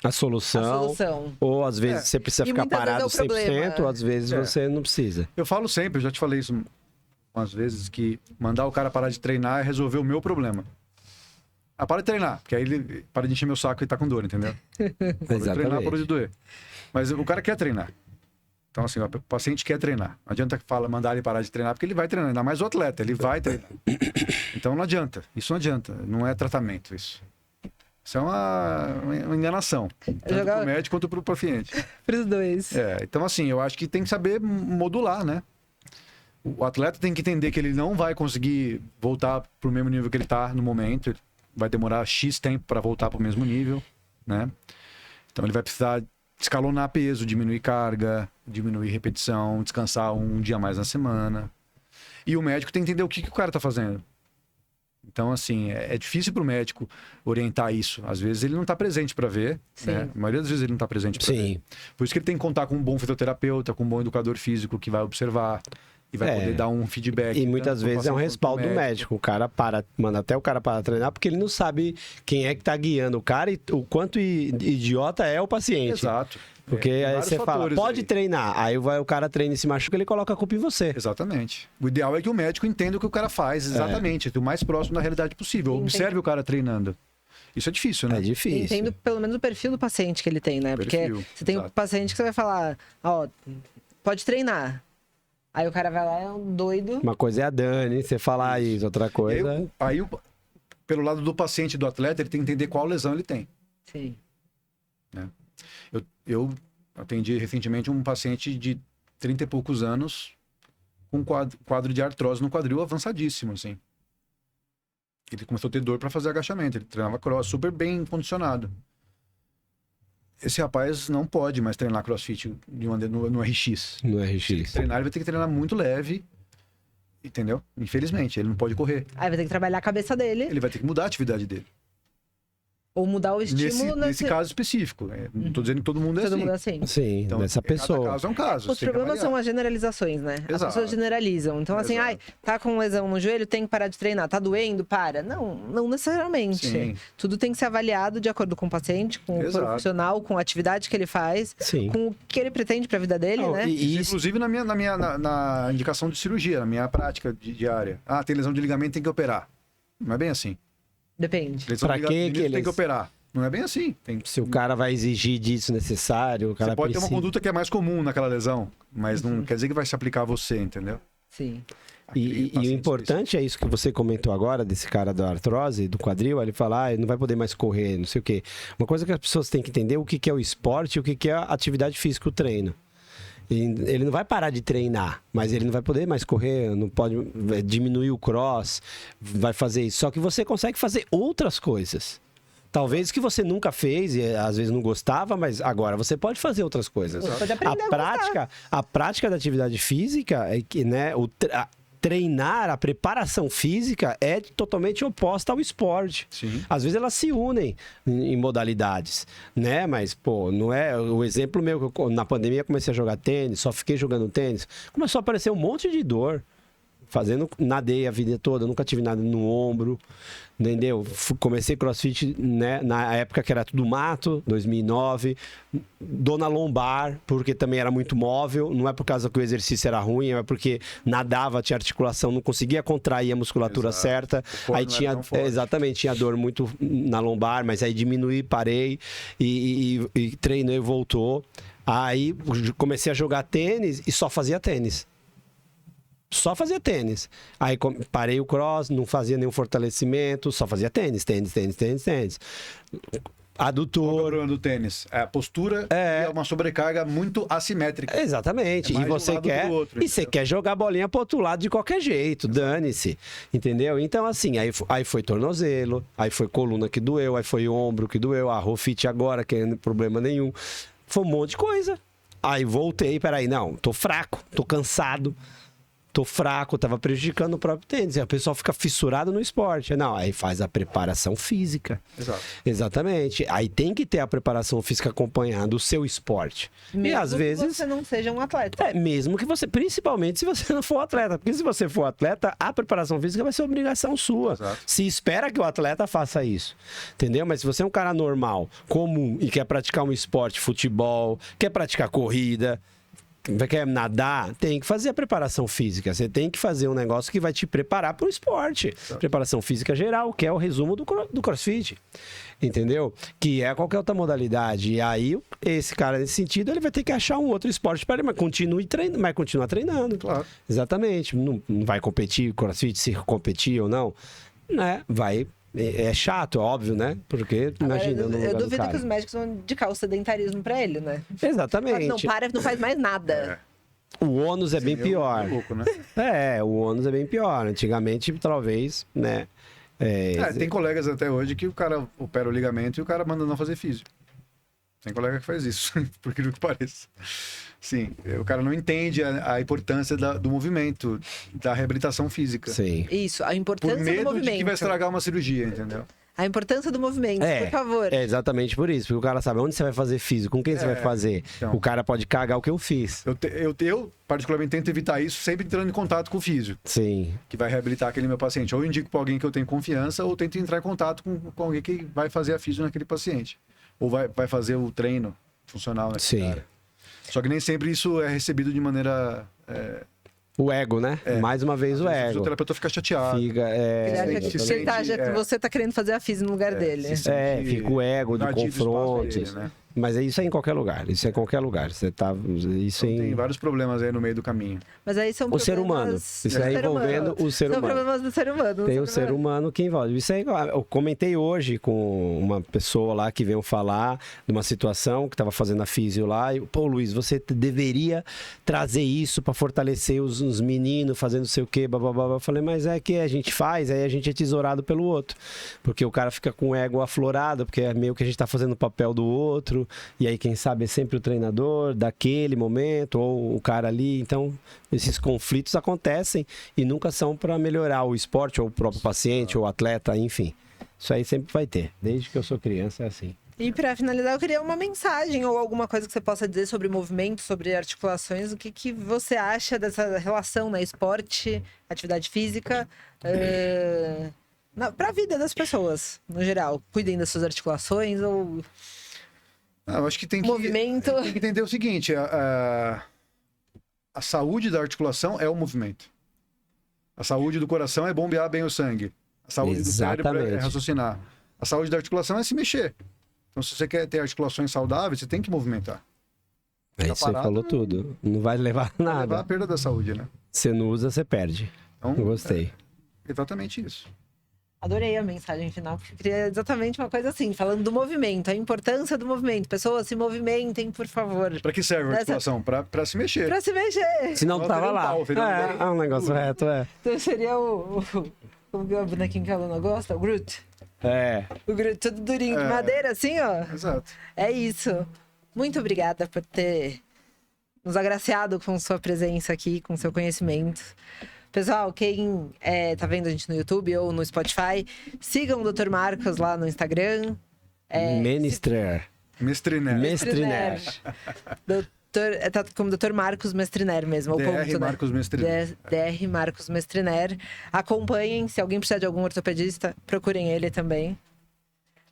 A: a solução. Ou às vezes você precisa ficar parado 100%, ou às vezes você não precisa.
C: Eu falo sempre, eu já te falei isso umas vezes, que mandar o cara parar de treinar é resolver o meu problema. Para de treinar, porque aí ele para de encher meu saco e tá com dor, entendeu? Para de treinar, para de doer. Mas o cara quer treinar. Então, assim, o paciente quer treinar. Não adianta mandar ele parar de treinar, porque ele vai treinar. Ainda mais o atleta, ele vai treinar. Então, não adianta. Isso não adianta. Não é tratamento, isso. Isso é uma enganação. Tanto pro médico quanto pro paciente.
B: Pros dois.
C: Então, assim, eu acho que tem que saber modular, né? O atleta tem que entender que ele não vai conseguir voltar pro mesmo nível que ele tá no momento. Vai demorar X tempo para voltar para o mesmo nível, né? Então ele vai precisar escalonar peso, diminuir carga, diminuir repetição, descansar um dia mais na semana. E o médico tem que entender o que o cara tá fazendo. Então, assim, é difícil para o médico orientar isso. Às vezes ele não está presente para ver, né? A maioria das vezes ele não está presente para ver. Por isso que ele tem que contar com um bom fisioterapeuta, com um bom educador físico que vai observar. e vai poder dar um feedback.
A: E muitas
C: tanto pro
A: vezes é um
C: paciente quanto pro
A: respaldo médico. O cara manda até o cara para treinar, porque ele não sabe quem é que tá guiando o cara e o quanto idiota é o paciente.
C: Exato.
A: Porque aí
C: vários
A: você fala,
C: fatores
A: pode
C: aí.
A: treinar. Aí o cara treina e se machuca, ele coloca a culpa em você.
C: Exatamente. O ideal é que o médico entenda o que o cara faz, exatamente, o mais próximo da realidade possível. Observe o cara treinando. Isso é difícil, né?
A: É difícil.
B: Entendo pelo menos o perfil do paciente que ele tem, né? Porque você tem um paciente que você vai falar, ó, pode treinar. Aí o cara vai lá, é um doido.
A: Uma coisa é a Dani, você falar isso, outra
C: E
A: coisa...
C: aí, pelo lado do paciente e do atleta, ele tem que entender qual lesão ele tem.
B: Sim.
C: Eu atendi recentemente um paciente de 30 e poucos anos com quadro de artrose no quadril avançadíssimo, assim. Ele começou a ter dor para fazer agachamento. Ele treinava cross super bem condicionado. Esse rapaz não pode mais treinar crossfit no RX.
A: No
C: Se ele
A: RX.
C: treinar, ele vai ter que treinar muito leve. Entendeu? Infelizmente, ele não pode correr.
B: Aí vai ter que trabalhar a cabeça dele.
C: Ele vai ter que mudar a atividade dele.
B: Ou mudar o estímulo.
C: Nesse caso específico. Não tô dizendo que todo mundo é
B: Todo
C: assim.
B: mundo é assim.
A: Sim,
C: Então,
A: dessa
C: cada
A: pessoa.
C: caso é um caso.
B: Os
C: você tem que
B: problemas
C: avaliar.
B: são as generalizações, né? As
C: Exato.
B: pessoas generalizam. Então, assim,
C: Exato.
B: ai, tá com lesão no joelho, tem que parar de treinar. Tá doendo? Para. Não necessariamente.
C: Sim.
B: Tudo tem que ser avaliado de acordo com o paciente, com o
C: Exato.
B: profissional, com a atividade que ele faz,
A: Sim.
B: com o que ele pretende pra vida dele,
A: Não,
B: né?
A: e isso...
C: Inclusive na indicação de cirurgia, na minha prática diária. Ah, tem lesão de ligamento, tem que operar. Não é bem assim.
B: Depende.
C: Lesão
A: Pra
C: de
A: que
C: ligamento
A: que
C: tem
A: eles-
C: que operar. Não é bem assim.
A: Se o cara vai exigir disso necessário, o cara
C: Você pode ter
A: precisa...
C: uma conduta que é mais comum naquela lesão, mas
B: Uhum.
C: não quer dizer que vai se aplicar a você, entendeu?
B: Sim.
A: E o importante é isso que você comentou agora, desse cara da artrose, do quadril, ele fala, ele não vai poder mais correr, não sei o quê. Uma coisa que as pessoas têm que entender é o que é o esporte e o que é a atividade física, o treino. Ele não vai parar de treinar, mas ele não vai poder mais correr, não pode diminuir o cross, vai fazer isso. Só que você consegue fazer outras coisas. Talvez que você nunca fez e às vezes não gostava, mas agora você pode fazer outras coisas.
B: Você pode aprender a gostar.
A: A prática da atividade física é que, né, treinar, a preparação física é totalmente oposta ao esporte.
C: Sim.
A: Às vezes elas se unem em modalidades, né? Mas, pô, não é... O exemplo meu, que na pandemia comecei a jogar tênis, só fiquei jogando tênis, começou a aparecer um monte de dor. Nadei a vida toda, nunca tive nada no ombro, entendeu? Comecei crossfit, né, na época que era tudo mato, 2009, dor na lombar, porque também era muito móvel, não é por causa que o exercício era ruim, é porque nadava, tinha articulação, não conseguia contrair a musculatura
C: Exato.
A: certa,
C: O
A: aí
C: core não era
A: tinha,
C: tão forte.
A: exatamente, tinha dor muito na lombar, mas aí diminuí, parei e treinei, voltou. Aí comecei a jogar tênis e só fazia tênis. Só fazia tênis. Aí parei o cross, não fazia nenhum fortalecimento, só fazia tênis.
C: Qual que é o
A: Adutor.
C: problema do tênis? A postura é uma sobrecarga muito assimétrica.
A: Exatamente.
C: É mais
A: E
C: de um
A: você
C: lado
A: quer.
C: pro outro,
A: E você
C: entendeu?
A: quer jogar a bolinha pro outro lado de qualquer jeito. Dane-se. Entendeu? Então, assim, aí foi tornozelo, aí foi coluna que doeu, aí foi ombro que doeu, a rofite agora, que não é problema nenhum. Foi um monte de coisa. Aí voltei, peraí, não, tô fraco, tô cansado. Tô fraco, tava prejudicando o próprio tênis. E a pessoa fica fissurada no esporte. Não, aí faz a preparação física.
C: Exato.
A: Exatamente. Aí tem que ter a preparação física acompanhando o seu esporte.
B: Mesmo
A: e às
B: que
A: vezes.
B: você não seja um atleta.
A: Mesmo que você, principalmente se você não for atleta. Porque se você for atleta, a preparação física vai ser obrigação sua.
C: Exato.
A: Se espera que o atleta faça isso. Entendeu? Mas se você é um cara normal, comum, e quer praticar um esporte, futebol, quer praticar corrida, quer nadar, tem que fazer a preparação física. Você tem que fazer um negócio que vai te preparar para o esporte. Preparação física geral, que é o resumo do CrossFit. Entendeu? Que é qualquer outra modalidade. E aí, esse cara, nesse sentido, ele vai ter que achar um outro esporte para ele, mas continuar treinando.
C: Claro.
A: Exatamente. Não vai competir CrossFit, se competir ou não. Né? Vai... É chato, óbvio, né? Porque, imagina, no lugar
B: Eu
A: do
B: duvido
A: cara.
B: que os médicos vão indicar o sedentarismo pra ele, né?
A: Exatamente.
B: Não para, não faz mais nada.
A: O ônus é bem pior.
C: Louco, né?
A: O ônus é bem pior. Antigamente, talvez, né?
C: Tem colegas até hoje que o cara opera o ligamento e o cara manda não fazer físio. Tem colega que faz isso, por incrível que pareça. Sim, o cara não entende a importância do movimento, da reabilitação física.
A: Sim.
B: Isso, a
C: Por
B: importância do
C: medo
B: movimento.
C: de que vai estragar uma cirurgia, entendeu?
B: A importância do movimento, por favor.
A: É exatamente por isso. Porque o cara sabe onde você vai fazer físico, com quem você vai fazer.
C: Então.
A: O cara pode cagar o que eu fiz.
C: Eu, particularmente, tento evitar isso sempre entrando em contato com o físio,
A: Sim.
C: que vai reabilitar aquele meu paciente. Ou eu indico para alguém que eu tenho confiança, ou tento entrar em contato com alguém que vai fazer a físio naquele paciente. Ou vai fazer o treino funcional naquele cara. Só que nem sempre isso é recebido de maneira...
A: O ego, né? Mais uma vez o
C: O
A: ego.
C: fisioterapeuta fica chateado.
A: Fica,
B: Ele acha que você tá querendo fazer a físio no lugar dele.
A: fica o ego de confrontos.
C: Dele, né?
A: Mas isso é em qualquer lugar. Isso é em qualquer lugar. Você tá. Isso
C: Então, tem vários problemas aí no meio do caminho.
B: Mas aí são
A: o ser humano. Isso aí envolvendo o ser humano.
B: São problemas do ser humano.
A: Tem o ser humano que envolve. Isso aí, eu comentei hoje com uma pessoa lá que veio falar de uma situação que estava fazendo a físio lá. E, pô, Luiz, você deveria trazer isso para fortalecer os meninos, fazendo não sei o quê, bababá. Eu falei, mas é que a gente faz, aí a gente é tesourado pelo outro. Porque o cara fica com o ego aflorado, porque é meio que a gente tá fazendo o papel do outro. E aí, quem sabe, é sempre o treinador daquele momento, ou o cara ali. Então, esses conflitos acontecem e nunca são para melhorar o esporte, ou o próprio paciente, ou o atleta, enfim. Isso aí sempre vai ter. Desde que eu sou criança, é assim.
B: E para finalizar, eu queria uma mensagem ou alguma coisa que você possa dizer sobre movimento, sobre articulações. O que você acha dessa relação, né? Esporte, atividade física, para a vida das pessoas, no geral. Cuidem das suas articulações ou...
C: Eu acho que tem que entender o seguinte, a saúde da articulação é o movimento. A saúde do coração é bombear bem o sangue. A saúde do cérebro é raciocinar. A saúde da articulação é se mexer. Então, se você quer ter articulações saudáveis, você tem que movimentar.
A: Aí você falou tudo. Não vai levar a nada.
C: Vai levar a perda da saúde, né?
A: Você não usa, você perde.
C: Então,
A: gostei.
C: Exatamente isso.
B: Adorei a mensagem final, porque eu queria exatamente uma coisa assim, falando do movimento, a importância do movimento. Pessoas, se movimentem, por favor.
C: Para que serve a articulação? Para se mexer.
B: Para se mexer.
A: Se não tava lá. É um negócio reto,
B: Então seria como que é o bonequinho que a Luna gosta? O Groot. O Groot, tudo durinho de madeira, assim, ó.
C: Exato.
B: É isso. Muito obrigada por ter nos agraciado com sua presença aqui, com seu conhecimento. Pessoal, quem tá vendo a gente no YouTube ou no Spotify, sigam o Dr. Marcos lá no Instagram.
A: Mestriner.
B: Tá como Dr. Marcos Mestriner mesmo.
C: DR Marcos Mestriner.
B: DR Marcos Mestriner. Acompanhem, se alguém precisar de algum ortopedista, procurem ele também.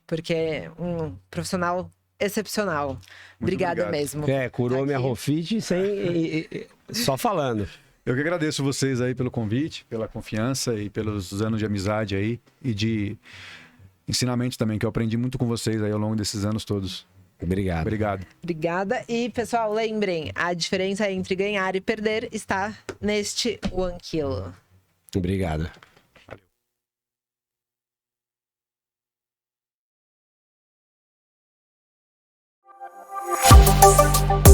B: Porque é um profissional excepcional.
C: Muito
B: Obrigada
C: obrigado.
B: mesmo.
A: Curou minha rofite só falando.
C: Eu que agradeço vocês aí pelo convite, pela confiança e pelos anos de amizade aí e de ensinamento também, que eu aprendi muito com vocês aí ao longo desses anos todos.
A: Obrigado.
B: Obrigada. E, pessoal, lembrem, a diferença entre ganhar e perder está neste 1 quilo.
A: Obrigado.
C: Valeu.